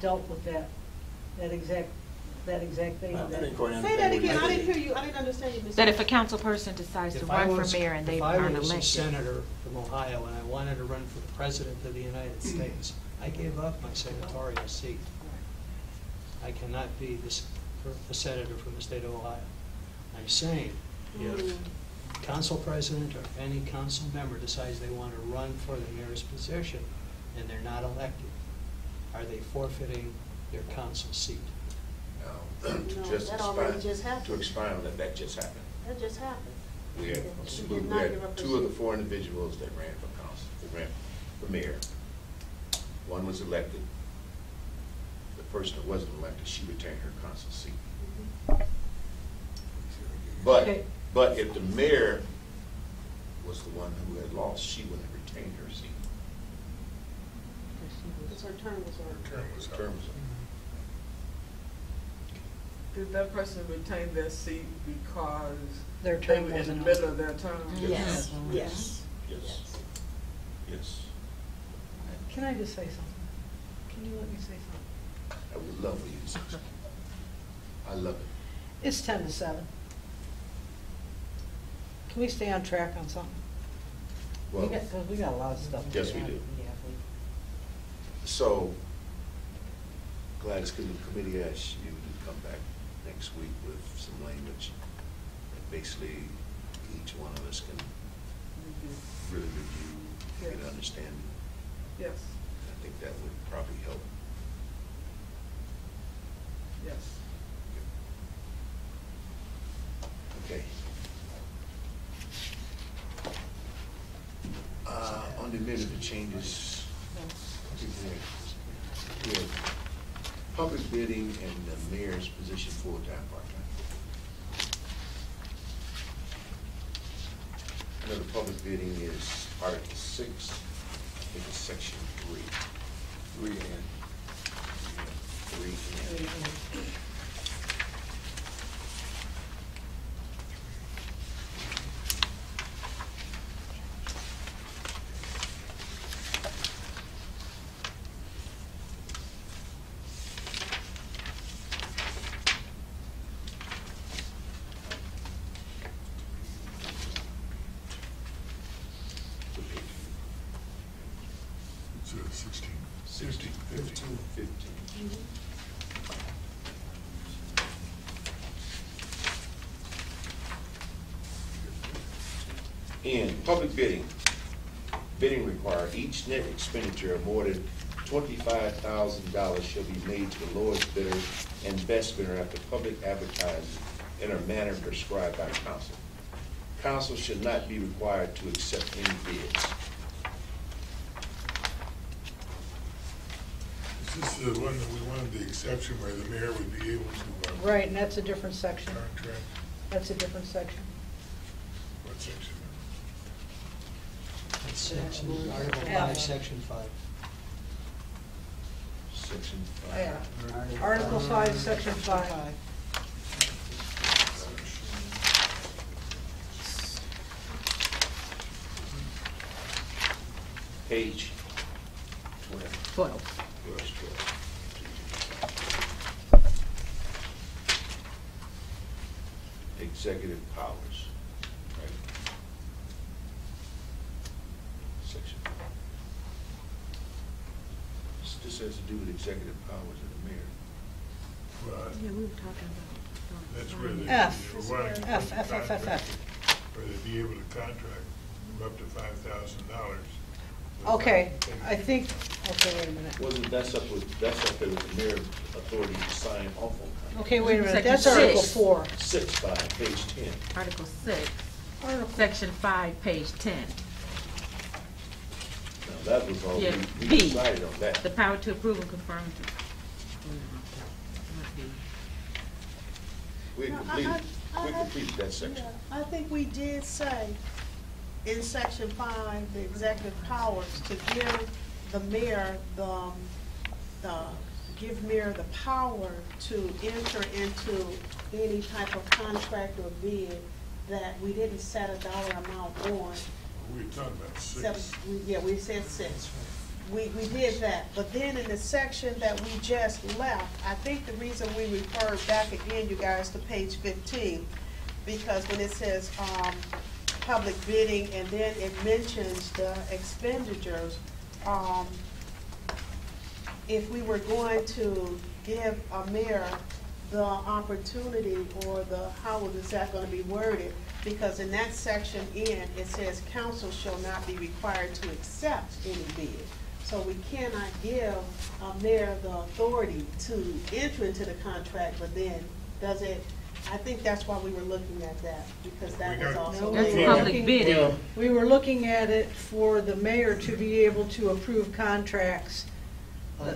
dealt with that exact thing. Say that again, I didn't hear you, I didn't understand you, Ms. That if a council person decides to run for mayor and they aren't If I was a elected. senator from Ohio and I wanted to run for the president of the United States, I gave up my senatorial seat. I cannot be a senator from the state of Ohio. I'm saying, if council president or any council member decides they want to run for the mayor's position and they're not elected, are they forfeiting their council seat? To that already just happened. To expound on that just happened. That just happened. We had two of the four individuals that ran for council, that ran for mayor. One was elected. The person that wasn't elected, she retained her council seat. But if the mayor was the one who had lost, she wouldn't have retained her seat. Because her term was over. Her term was up. Did that person retain their seat because Their they term were in the wasn't middle up. of their term? Yes. Yes. Yes. Yes. Can I just say something? Can you let me say something? I would love for you to say something. I love it. It's 10-7. Can we stay on track on something? Well, Because we got a lot of stuff. yes, we do. So, Gladys, could the committee ask you to come back next week with some language that basically each one of us can really review, get an understanding? Yes, I think that would probably help. yes. Okay. On the minute changes, we have public bidding and the mayor's position full-time, part-time. Another public bidding is Article 6, I think it's Section 3. 3 and. It's 16. 16, 15. In public bidding, bidding required each net expenditure of more than $25,000 shall be made to the lowest bidder and best bidder after public advertising in a manner prescribed by council. Council should not be required to accept any bids. This is the one that we wanted the exception where the mayor would be able to. Right, and that's a different section. Contract. That's a different section. What section? That's section, Article Yeah. 5, Section 5. Section 5. Article 5, Section 5. Page 12. verse 12. Executive powers, right? Section 5. This has to do with executive powers of the mayor. Well, Yeah, we were talking about. that's where they. F. they were wanting F, to F, F, F, F. Where they'd be able to contract up to $5,000. Okay, I think, okay, wait a minute. Wasn't, that's up there with the mayor authority to sign off on contract. Okay, wait a minute, Section that's Article 6. 4. 6-5, page 10. Article 6, Article- Section 5, page 10. Now, that was all, Yeah, we B. decided on that. The power to approve and confirm. We completed that section. I think we did say in section 5, the executive powers to give the mayor give mayor the power to enter into any type of contract or bid that we didn't set a dollar amount on. We were talking about 6. Yeah, we said 6. We did that, but then in the section that we just left, I think the reason we referred back again, you guys, to page 15, because when it says, public bidding, and then it mentions the expenditures, if we were going to give a mayor the opportunity, or how is that gonna be worded? Because in that section it says council shall not be required to accept any bid. So we cannot give a mayor the authority to enter into the contract, but then does it, I think that's why we were looking at that, because that was also. No, we were looking- We were looking at it for the mayor to be able to approve contracts,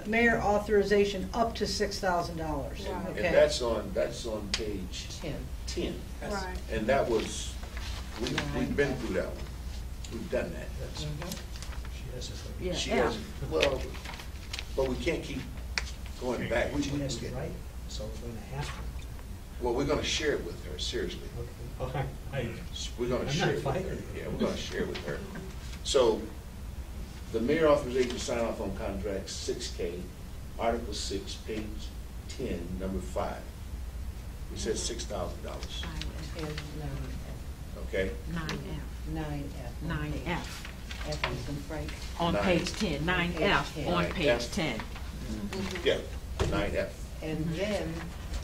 mayor authorization up to $6,000. Right. And Okay. that's on page 10. Right. And that was, we've been through that one. We've done that. She has a thing. Yeah, She F. has, well, but we can't keep going back. She has to write it, so we're going to have to. Well, we're gonna share it with her, seriously. Okay. We're gonna I'm share not it with her. fighting. Yeah, we're gonna share it with her. So, the mayor authorization to sign off on contracts, 6K, Article 6, page 10, number 5. We said $6,000, okay? 9F. 9F. F is in Frank. On Nine. page 10, 9F on 9F. page 10. Yeah, 9F. And then,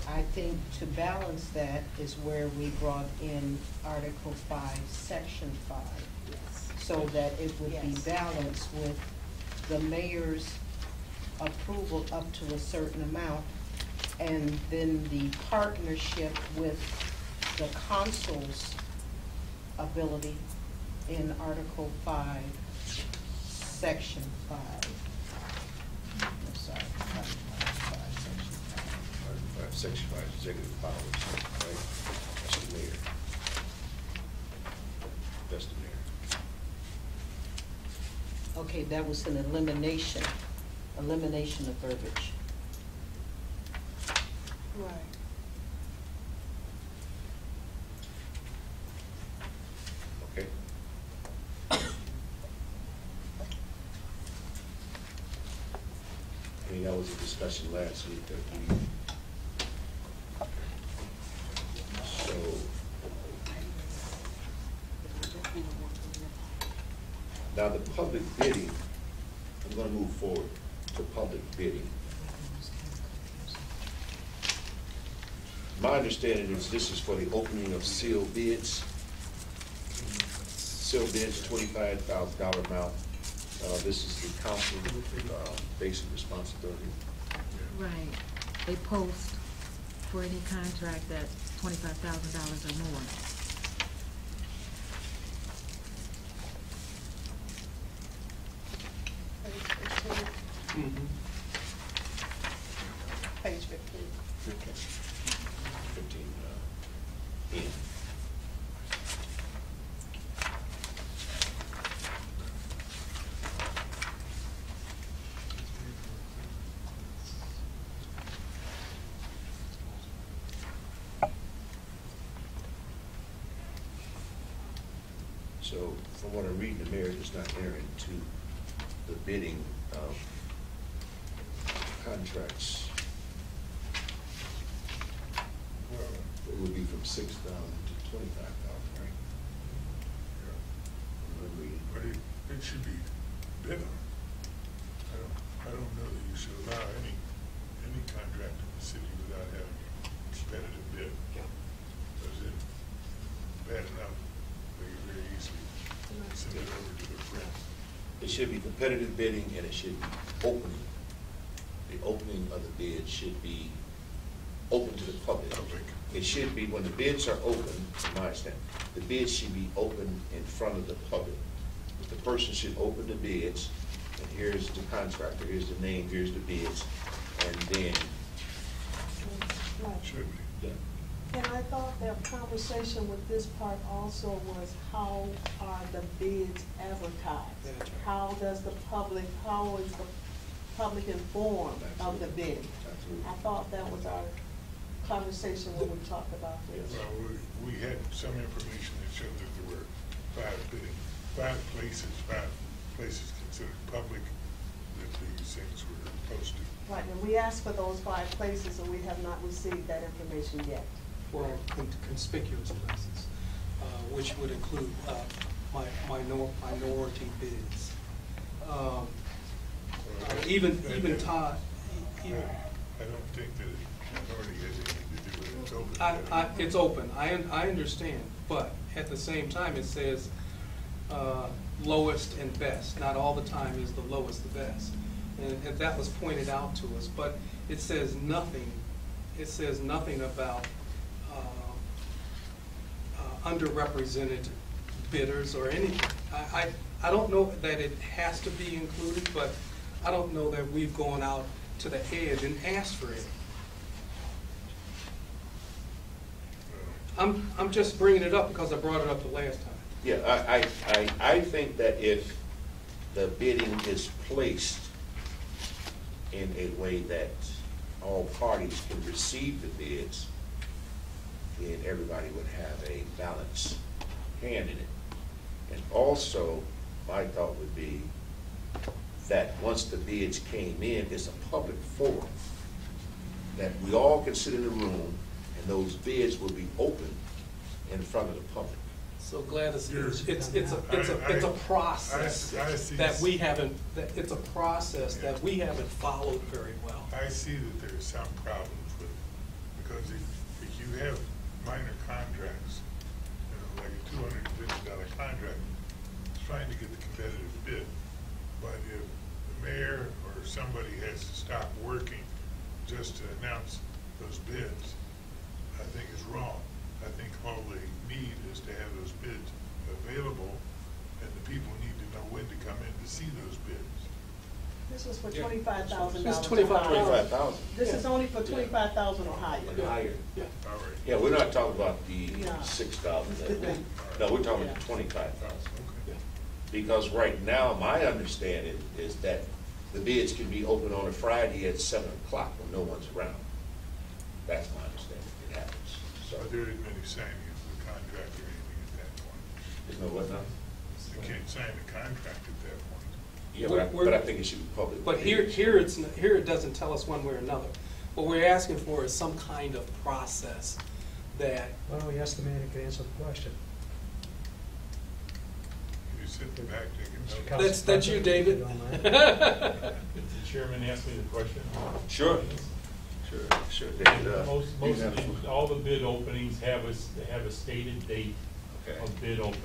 I think to balance that is where we brought in Article 5, Section 5. So that it would be Yes. balanced with the mayor's approval up to a certain amount, and then the partnership with the consul's ability in Article 5, Section 5. I'm sorry, 5, Section 5. Section 5, executive powers, right? That's the mayor. That's the mayor. Okay, that was an elimination of verbiage. Right. Okay. I mean, that was a discussion last week that we, so, now the public bidding, I'm gonna move forward to public bidding. My understanding is this is for the opening of sealed bids. Sealed bids, $25,000 amount. This is the council, basic responsibility. Right. They post for any contract that's $25,000 or more. Page 15. 15, in. So, from what I'm reading, the mayor does not enter into the bidding of contracts. It would be from 6,000 to 25,000, right? But it should be bid on. I don't know that you should allow any contract in the city without having a competitive bid. Because it's bad enough, they can very easily send it over to the print. It should be competitive bidding, and it should be opening. The opening of the bid should be open to the public. It should be, when the bids are open, from my understanding, the bids should be open in front of the public. The person should open the bids, and here's the contractor, here's the name, here's the bids, and then, Right. Should be. yeah. And I thought that conversation with this part also was how are the bids advertised? That's right. How is the public informed of the bidding? Absolutely. I thought that was our conversation when we talked about this. Well, we had some information that showed that there were 5 bidding five places considered public that these things were posted. Right, and we asked for those 5 places, and we have not received that information yet. For conspicuous places, which would include minority bids. Even Todd. I don't think that minority has anything to do with it. It's open. It's open. I understand, but at the same time, it says lowest and best. Not all the time is the lowest the best, and that was pointed out to us. But it says nothing. It says nothing about underrepresented bidders or anything. I don't know that it has to be included, but I don't know that we've gone out to the edge and asked for it. I'm just bringing it up because I brought it up the last time. Yeah, I think that if the bidding is placed in a way that all parties can receive the bids, then everybody would have a balanced hand in it. And also, my thought would be that once the bids came in, it's a public forum, that we all can sit in the room and those bids will be open in front of the public. So Gladys, it's a process that we haven't. It's a process that we haven't followed very well. I see that there's some problems with it, because if you have minor contracts, like a $250 contract, it's trying to get the competitive bid. But if the mayor or somebody has to stop working just to announce those bids, I think it's wrong. I think all they need is to have those bids available, and the people need to know when to come in to see those bids. This was for $25,000. This is $25,000. This is only for 25,000 or higher. Higher. Yeah. All right. Yeah, we're not talking about the No. 6,000. No, we're talking about 25,000. Okay. Because right now, my understanding is that the bids can be open on a Friday at 7 o'clock when no one's around. That's my understanding. It happens. So But there isn't any signing of the contract or anything at that point. there's no what now? You can't sign the contract at that point. Yeah, We're- but I think it should be public. But here it doesn't tell us one way or another. What we're asking for is some kind of process that. Why don't we ask the man who can answer the question? You sit back, take a Council note. That's you, David. President, if you don't mind. Did the chairman ask me the question? Sure. Sure. All the bid openings have a stated date Okay. of bid opening.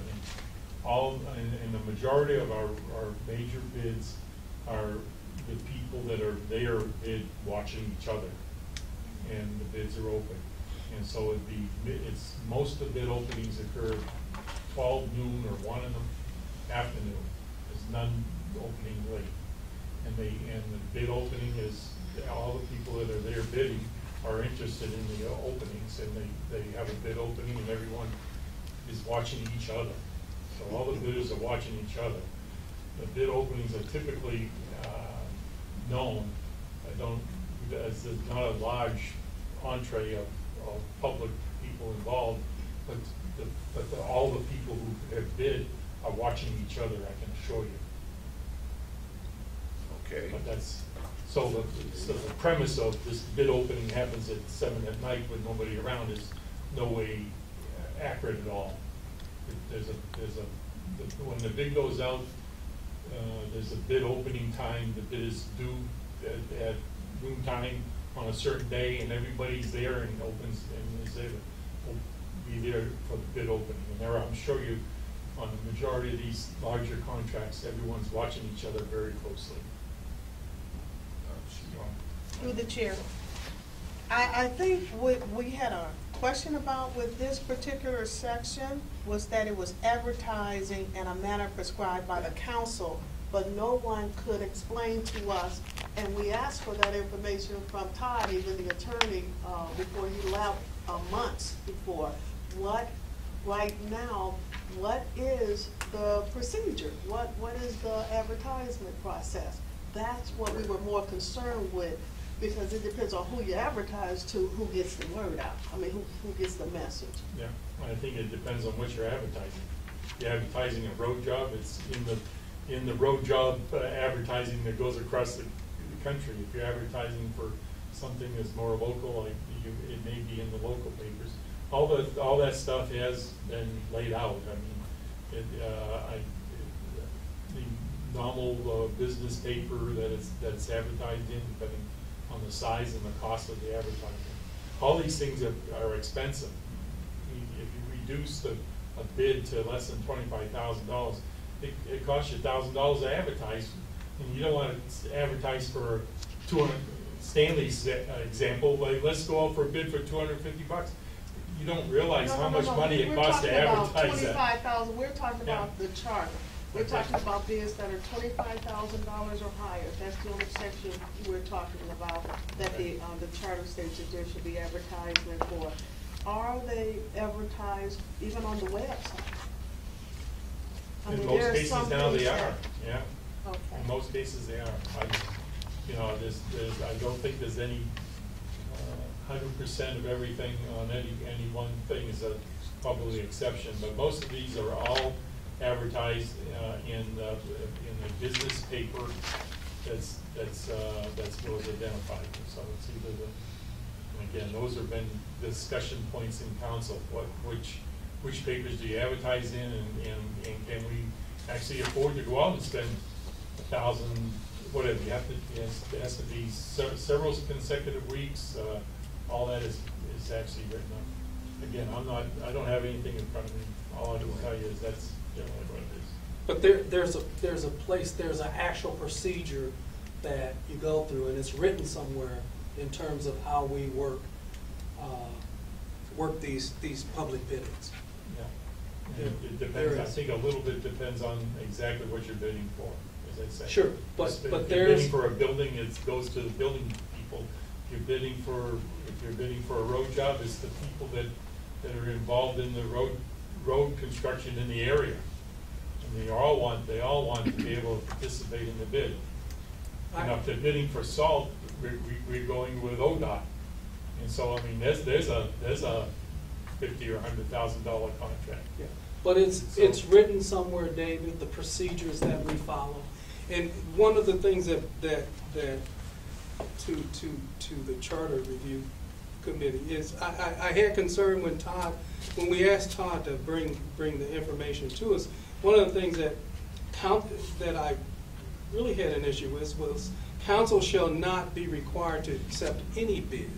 And the majority of our major bids are the people that are there bid watching each other, and the bids are open. And so most of the bid openings occur 12 noon or 1 in the afternoon. There's none opening late. And the bid opening is, all the people that are there bidding are interested in the openings, and they have a bid opening and everyone is watching each other. So all the bidders are watching each other. The bid openings are typically known. There's not a large entree of public people involved, but all the people who have bid are watching each other, I can assure you. Okay. But that's, so the premise of this bid opening happens at 7 at night with nobody around is no way accurate at all. When the bid goes out, there's a bid opening time. The bid is due at noon time on a certain day, and everybody's there and opens and is there, will be there for the bid opening. And there, I'm sure you, on the majority of these larger contracts, everyone's watching each other very closely. Through the chair. I think what we had a question about with this particular section was that it was advertising in a manner prescribed by the council, but no one could explain to us, and we asked for that information from Todd, even the attorney, before he left months before. Right now, what is the procedure? What is the advertisement process? That's what we were more concerned with, because it depends on who you advertise to, who gets the word out. I mean, who gets the message. Yeah, I think it depends on what you're advertising. you're advertising a road job, it's in the road job advertising that goes across the country. If you're advertising for something that's more local, like it may be in the local papers. All that stuff has been laid out. I mean, the normal business paper that's advertised in, depending on the size and the cost of the advertising. All these things are expensive. If you reduce a bid to less than $25,000, it costs you $1,000 to advertise, and you don't want to advertise for 200. Stanley's example, like, let's go out for a bid for $250. You don't realize how much money it costs to advertise that. $25,000. We're talking about the charter. We're talking about bids that are $25,000 or higher. That's the only section we're talking about that the charter states that there should be advertisement for. Are they advertised even on the website? In most cases now they are, that- yeah. Okay. In most cases they are. I don't think there's any 100% of everything on any one thing is probably an exception, but most of these are all advertised in the business paper that's was identified. So it's either and again, those have been discussion points in council. Which papers do you advertise in, and can we actually afford to go out and spend $1,000, whatever? It has to be several consecutive weeks. All that is actually written up. Again, I don't have anything in front of me. All I can tell you is that's generally what it is. But there's a place, there's an actual procedure that you go through, and it's written somewhere in terms of how we work these public biddings. Yeah. It depends. I think a little bit depends on exactly what you're bidding for, as I say. Sure, but if you're there's bidding for a building, it goes to the building people. If you're bidding for a road job, it's the people that are involved in the road construction in the area. And they all want to be able to participate in the bid. And if they're bidding for salt, we're going with ODOT. And so, I mean, there's a $50,000 or $100,000 contract. Yeah. But it's written somewhere, David, the procedures that we follow. And one of the things that to the charter review committee is I had concern when we asked Todd to bring the information to us. One of the things that I really had an issue with was council shall not be required to accept any bid.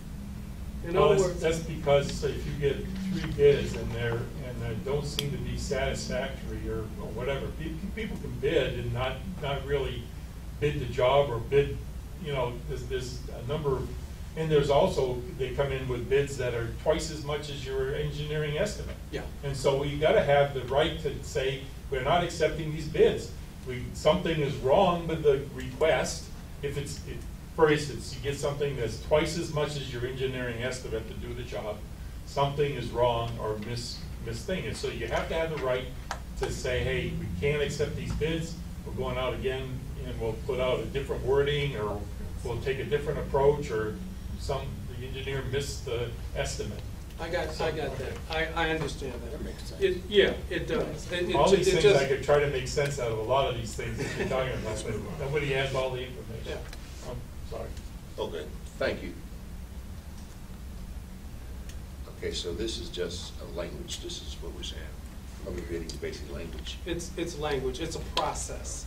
In other words, that's because if you get 3 bids and they don't seem to be satisfactory or whatever, people can bid and not really bid the job or bid. There's a number of, and there's also, they come in with bids that are twice as much as your engineering estimate. Yeah. And so you gotta have the right to say, we're not accepting these bids. Something is wrong with the request. For instance, you get something that's twice as much as your engineering estimate to do the job, something is wrong or misthing. And so you have to have the right to say, hey, we can't accept these bids, we're going out again, and we'll put out a different wording, or we'll take a different approach, or the engineer missed the estimate. I got that. I understand that. That makes sense. It does. All these things, I could try to make sense out of a lot of these things that you're talking about, but nobody has all the information. Yeah. I'm sorry. Okay, thank you. Okay, so this is just a language. This is what we're saying. Public bidding is basically language. It's language. It's a process.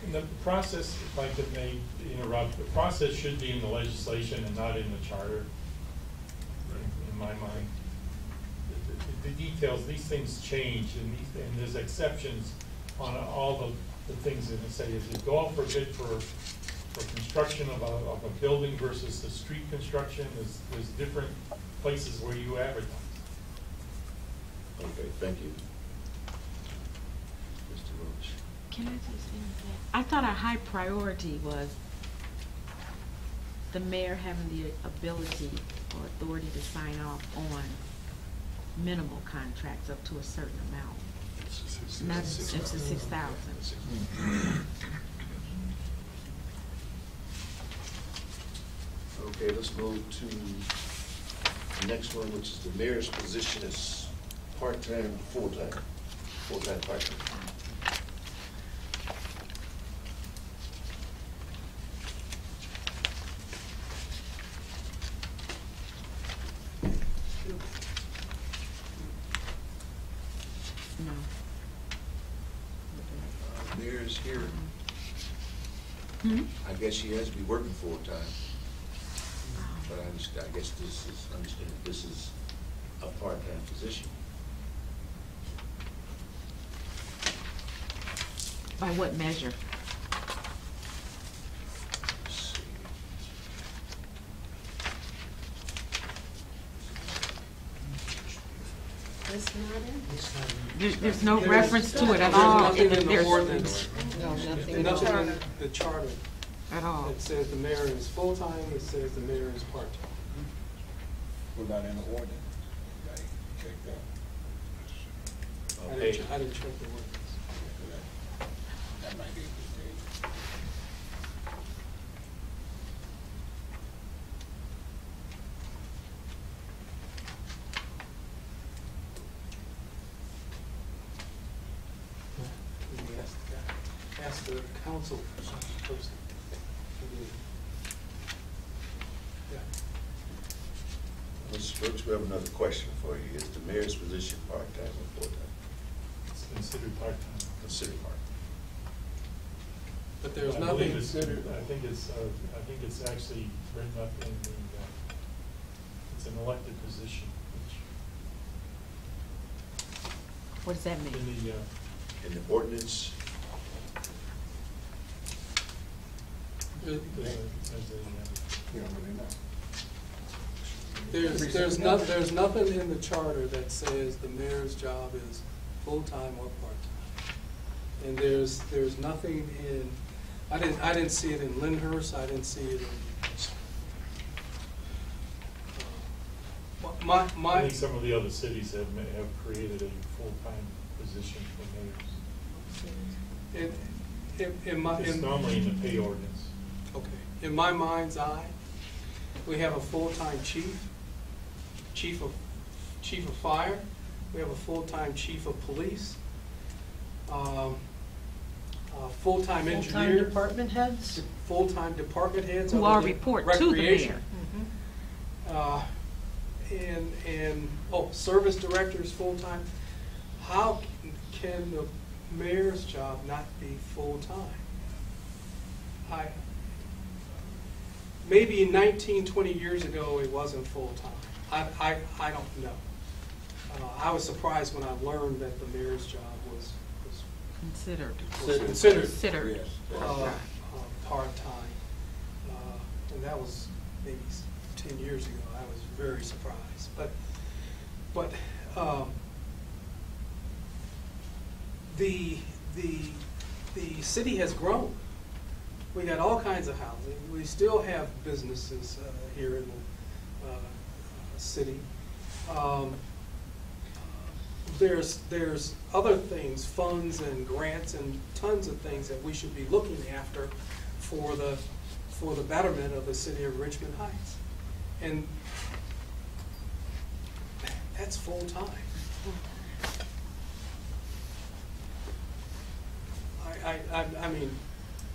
And the process, if I could interrupt, the process should be in the legislation and not in the charter, in my mind. The details, these things change, and there's exceptions on all the things that say, if you go out for a bid for construction of a building versus the street construction, there's different places where you advertise. Okay, thank you. Mr. Roach. Can I just interject? I thought our high priority was the mayor having the ability or authority to sign off on minimal contracts up to a certain amount. Not it's the 6,000. Okay, let's move to the next one, which is the mayor's position as Part-time, full-time, full-time, part-time. No. Mayor's here. Hmm? I guess she has to be working full-time. But I guess this is a part-time position. By what measure? Let's see. It's not in. There's no reference to it at all. There's nothing in the There's- ordinance. No, nothing There's in the nothing charter. in the charter. At all. It says the mayor is full-time, it says the mayor is part-time. We're not in the ordinance. Check that. I Okay. didn't check the ordinance. That might be a mistake. Let me ask the council person. Yeah. Mr. Brooks, we have another question for you. Is the mayor's position part-time or full-time? It's considered part-time. Considered part. But there's I nothing. believe I think it's actually written up in the, it's an elected position, What does that mean? in the, In the ordinance, as a, You don't really know. There's nothing in the charter that says the mayor's job is full-time or part-time. And there's nothing in, I didn't see it in Lyndhurst, I didn't see it in, I my, think some of the other cities have created a full-time position for mayors. It's normally in the pay ordinance. Okay, in my mind's eye, we have a full-time chief of fire, we have a full-time chief of police, full-time Full-time engineer, department heads? full-time department heads. Who other all than report to the recreation. mayor. And service directors full-time. How can the mayor's job not be full-time? Maybe 19, 20 years ago, it wasn't full-time. I don't know. I was surprised when I learned that the mayor's job was Considered. considered Yes. part-time. And that was maybe 10 years ago. I was very surprised. But the city has grown. We got all kinds of housing. We still have businesses here in the city. There's other things, funds and grants and tons of things that we should be looking after for the betterment of the city of Richmond Heights. And that's full time. I mean,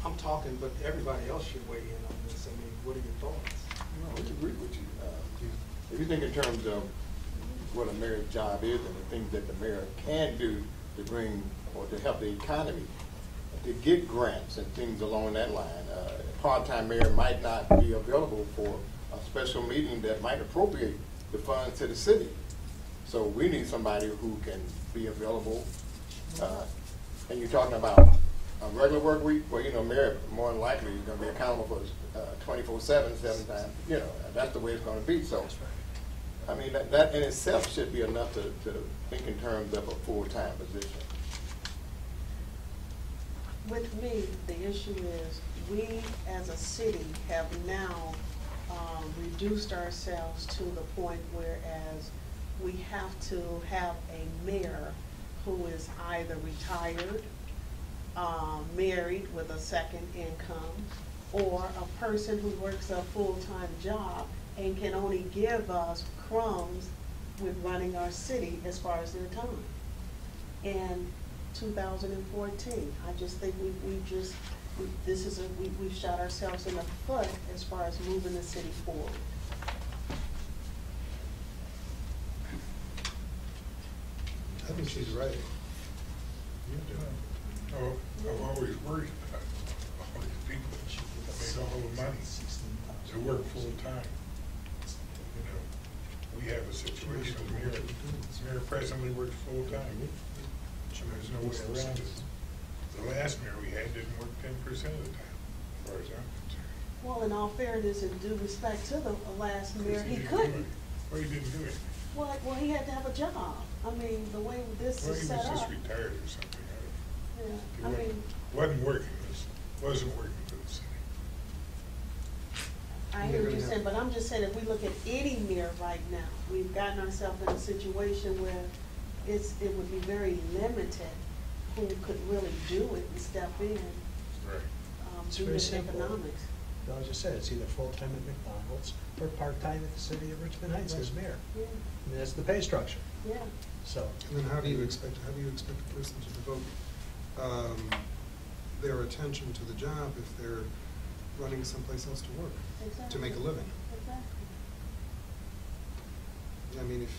I'm talking, but everybody else should weigh in on this. I mean, what are your thoughts? No, I would agree with you. If you think in terms of what a mayor's job is and the things that the mayor can do to bring or to help the economy, to get grants and things along that line, a part-time mayor might not be available for a special meeting that might appropriate the funds to the city. So we need somebody who can be available. And you're talking about a regular work week, well, mayor more than likely is going to be accountable for 24/7, 7 times. That's the way it's going to be. So, I mean, that in itself should be enough to think in terms of a full-time position. With me, the issue is, we as a city have now reduced ourselves to the point whereas we have to have a mayor who is either retired, married with a second income, or a person who works a full-time job and can only give us crumbs with running our city as far as their time. And 2014, I just think we've shot ourselves in the foot as far as moving the city forward. I think she's right. Oh, I've always worried about all these people that make all the money to work full-time. You know, we have a situation where the mayor presently works full-time. And there's no way around it. The last mayor we had didn't work 10% of the time, as far as I'm concerned. Well, in all fairness and due respect to the last mayor, he didn't do couldn't. it. Well, he didn't do it. Well, he had to have a job. I mean, the way this Well, is he set was up. just retired or something. Yeah, He I mean, wasn't working for the city. I hear what you're saying, but I'm just saying, if we look at any mayor right now, we've gotten ourselves in a situation where it would be very limited who could really do it and step in. Right. It's Due very to simple. economics. No, as I said, it's either full-time at McDonald's or part-time at the city of Richmond Heights as mayor. Yeah, And that's the pay structure. yeah. So. And then how do you expect a person to devote their attention to the job if they're running someplace else to work, to make a living? Exactly. I mean, if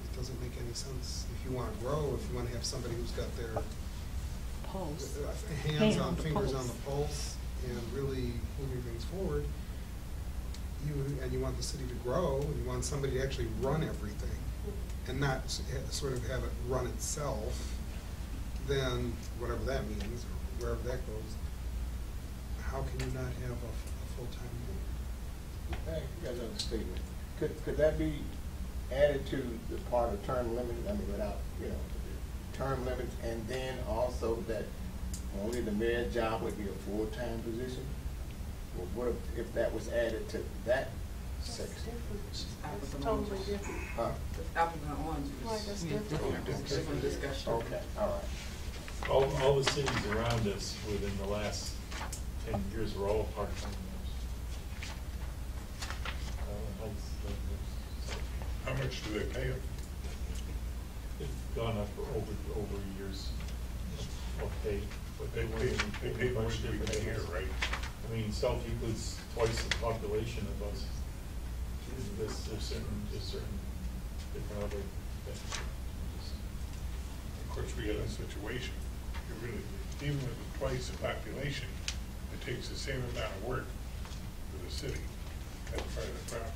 it doesn't make any sense, if you want to grow, if you want to have somebody who's got their Pulse. hands Hand on, on the fingers pulse. on the pulse, and really moving things forward, you want the city to grow, and you want somebody to actually run everything, and not sort of have it run itself, then whatever that means, or wherever that goes, how can you not have a full-time mayor? Hey, you got another statement. Could that be added to the part of term limits, I mean, without, term limits, and then also that only the mayor's job would be a full-time position? Or what if that was added to that section? It's totally different. Huh? Apples and oranges. Right, that's different. Different discussion. Okay, all right. All the cities around us within the last 10 years are all part-time How much do they pay them? It's gone up over years of pay, but They pay more than we pay here, right? I mean, South Euclid's twice the population of us. There's certain different other things. Of course, we got a situation, even with twice the population, it takes the same amount of work for the city. That's part of the problem.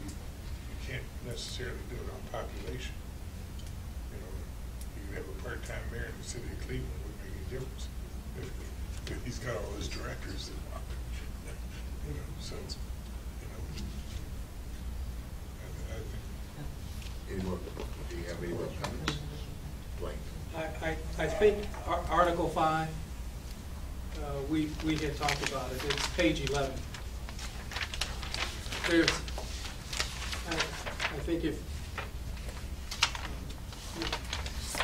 You can't necessarily do it on population. You can have a part-time mayor in the city of Cleveland, wouldn't make any difference. If he's got all his directors that want it. So, I think. Any more, do you have any more comments? Blank. I think Article 5, we had talked about it, it's page 11. There's, I think if,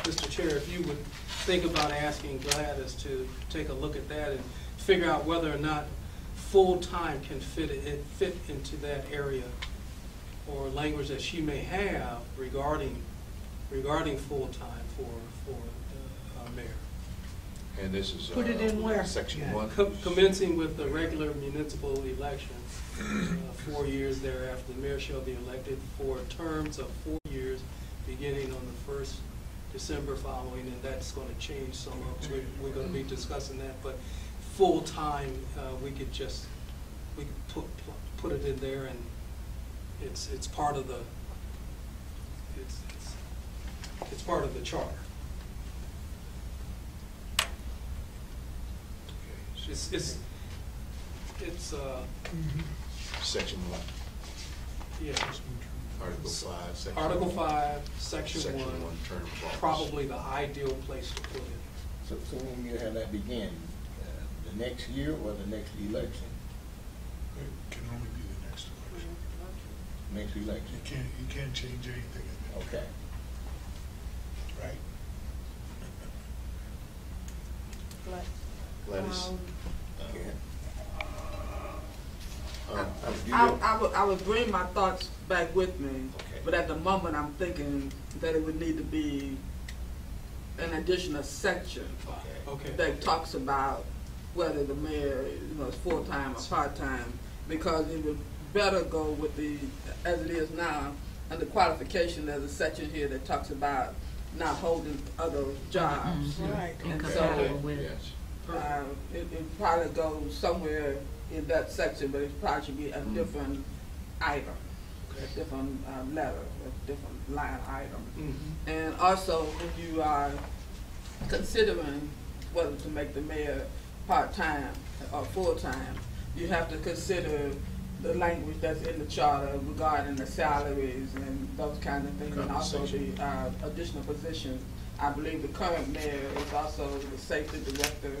Mr. Chair, if you would think about asking Gladys to take a look at that and figure out whether or not full-time can fit into that area, or language that she may have regarding full-time for mayor. And this is. Put it in where? Section 1. Commencing with the regular municipal election, 4 years thereafter, the mayor shall be elected for terms of 4 years, beginning on the 1st December following, and that's going to change some of, we're going to be discussing that, but full-time, we could put it in there, and it's part of the, it's part of the charter. It's Section 1. yeah. Article 5, Section 1. Article 5, Section 1, term of office. probably the ideal place to put it. So when you have that begin, the next year or the next election? It can only be the next election. Next election? You can't change anything in it. Okay. Right? Gladys. I would bring my thoughts back with me, Okay. but at the moment I'm thinking that it would need to be an additional section Okay. that talks about whether the mayor, is full-time or part-time, because it would better go with the, as it is now, under qualification, there's a section here that talks about not holding other jobs. Right. And Incompatible so, with it. Yes. it probably goes somewhere in that section, but it probably should be a different item, a different letter, a different line item. And also, when you are considering whether to make the mayor part-time or full-time, you have to consider the language that's in the charter regarding the salaries and those kinds of things, and also the additional positions. I believe the current mayor is also the safety director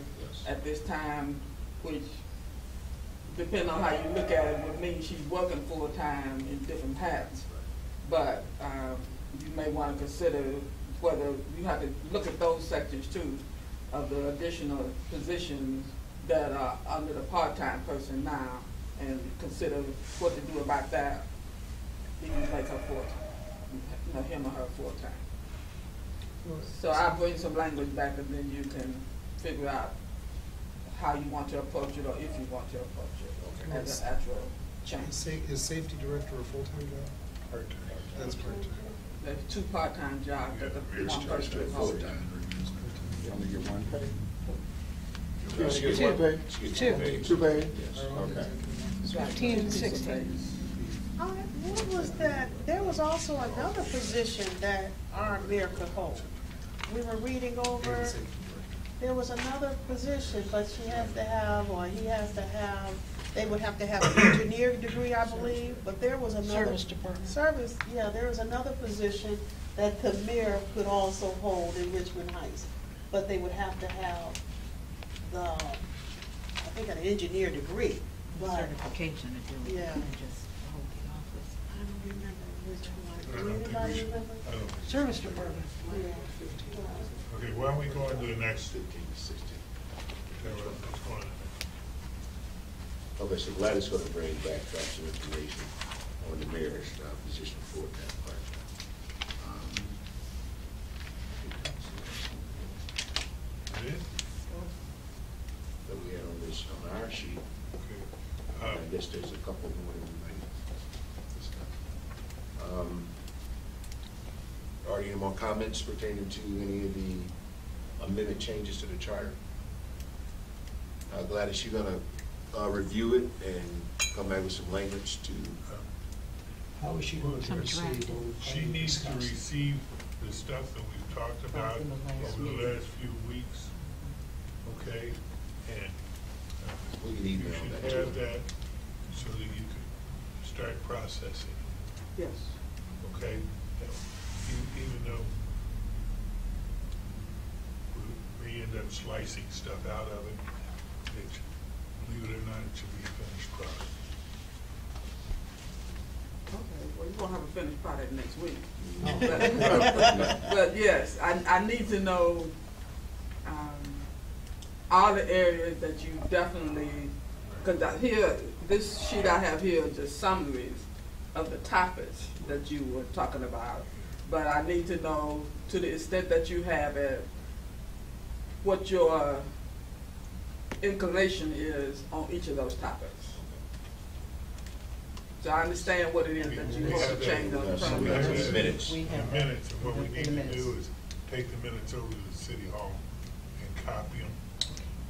at this time, which, depending on how you look at it, would mean she's working full-time in different hats. But you may want to consider whether you have to look at those sections too, of the additional positions that are under the part-time person now, and consider what to do about that. You can make her full-time, him or her full-time. So I'll bring some language back, and then you can figure out how you want to approach it, or if you want to approach it as an actual change. Is safety director a full-time job? Part-time. That's part-time. There's 2 part-time jobs that the one person is holding. You only get one pay? Two. Excuse me, pay? Two pay? Yes. Okay. 15 and 16. What was that? There was also another position that our mayor could hold. We were reading over, there was another position, but she has to have, or he has to have, they would have to have an engineering degree, I believe, but there was another. Service department. Service, yeah, there was another position that the mayor could also hold in Richmond Heights, but they would have to have the, I think, an engineer degree. But Certification to do it, Yeah. and just hold the office. I don't remember which one. I Do don't think we anybody should. remember? I don't think Service department. Yeah. Okay, why don't we go into the next? 15 to 16. What's going on? Okay, so Gladys is going to bring back some information on the mayor's position for that part. That it? That we had on this, on our sheet. Okay. I guess there's a couple more that we might discuss. Are there any more comments pertaining to any of the amendment changes to the charter? Gladys, you're gonna review it and come back with some language to, How is she going to Some receive? draft. what we've She needs to discussed? receive the stuff that we've talked about in the last over the meeting. last few weeks, okay? And we can you email should that to have her. that so that you can start processing, Yes. okay? Even though we end up slicing stuff out of it, believe it or not, it should be a finished product. Okay, well, you won't have a finished product next week. No. But yes, I need to know all the areas that you definitely, because here, this sheet I have here is just summaries of the topics that you were talking about. But I need to know, to the extent that you have it, what your inclination is on each of those topics. So I understand what it is that you We want have to that. change on We the have front. that. page. Minutes. We In have the minutes, and what we in need the to minutes. do is take the minutes over to the city hall and copy them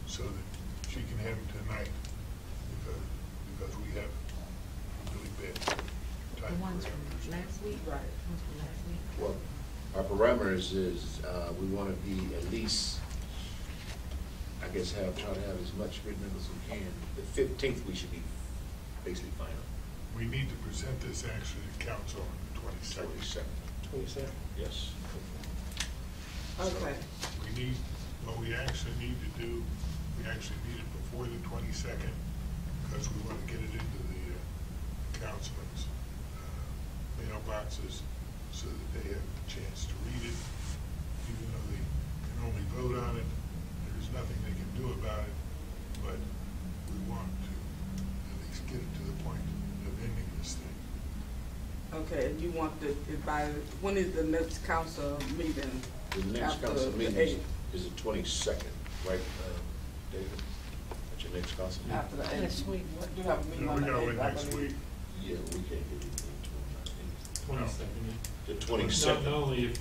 so that she can have them tonight, because we have really bad The time ones from parameters. last week? Right. Ones from last week? Well, our parameters is, we want to be at least, I guess, try to have as much written as we can. The 15th, we should be basically final. We need to present this actually to council on the 22nd. 27th. Yes. Okay. We need, what we actually need to do, we actually need it before the 22nd, because we want to get it into the councilman's mailboxes so that they have a chance to read it. Even though they can only vote on it, there's nothing they can do about it, but we want to at least get it to the point Okay, and you want the, when is the next council meeting? The next After council the meeting 8th? is the 22nd, right, David? That's your next council meeting? After the 8th. Next week. You have a meeting No, on we the got 8th, one I next believe. week. Yeah, we can't get it until 22nd. the Not 22nd. only if, it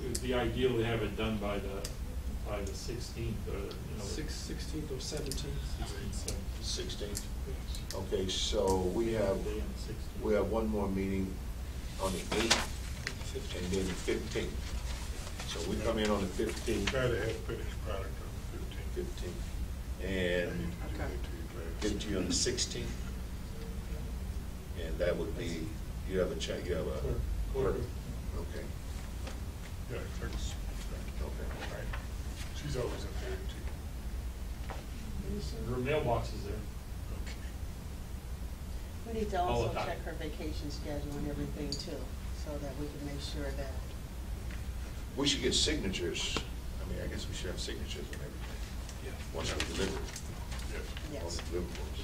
would be ideal to have it done by the 16th, you know. 16th or 17th. 16th. Okay, so we have one more meeting on the 8th and then the 15th. So we come in on the 15th. Try to have finished product on the 15th. And Okay. give it to you on the 16th. And that would be, you have a check, you have a clerk. Okay. Yeah, clerk's, Okay. right. She's always up there too. Her mailbox is there. We need to All also the time. check her vacation schedule and everything too, so that we can make sure that. We should get signatures. I mean, I guess we should have signatures on everything. Yeah. Once we deliver it. Yeah. On Yes. the deliverables.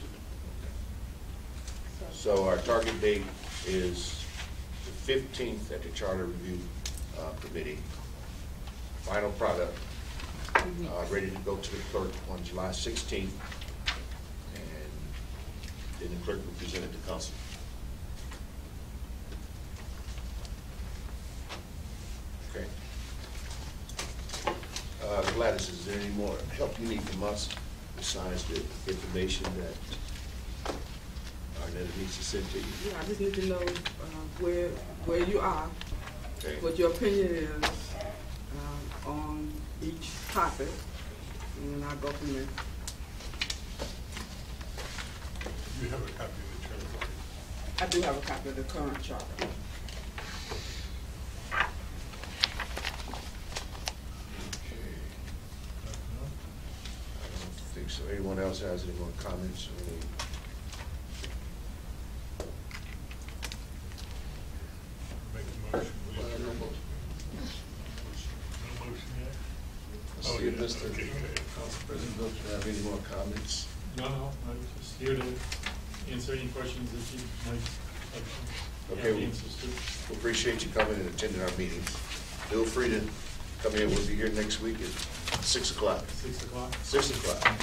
So our target date is the 15th at the Charter Review Committee. Final product, ready to go to the clerk on July 16th. And then the clerk will present it to council. Okay. Gladys, is there any more help you need from us besides the information that Arnetta needs to send to you? Yeah, I just need to know where you are, Okay. what your opinion is on each topic, and I'll go from there. You have a copy of the charter. I do have a copy of the current charter. I don't think so. Anyone else has any more comments or any? Make a motion. No motion. No motion yet? Let's Oh, see if yeah, Mr. okay, go ahead. Council President Wiltshire have any more comments? No, I was just here to answer any questions that you might have Okay, answers to. we appreciate you coming and attending our meetings. Feel free to come in. We'll be here next week at 6 o'clock. 6 o'clock. 6 o'clock.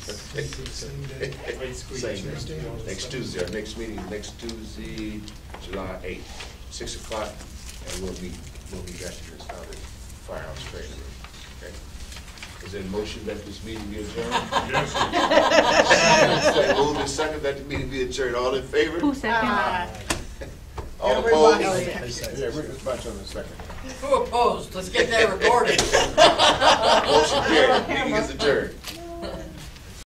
Same day. Right, squeeze. Same Tuesday. day. Next Tuesday. Our next meeting is next Tuesday, July 8th, 6 o'clock, and we'll meet back here in the firehouse training room. Okay? Is there a motion that this meeting be adjourned? Yes, sir. Move and second that the meeting be adjourned. All in favor? Who seconded? All Everybody. opposed? Yeah, we're just bunch on the second. Who opposed? Let's get that recorded. Motion carried. Meeting is adjourned.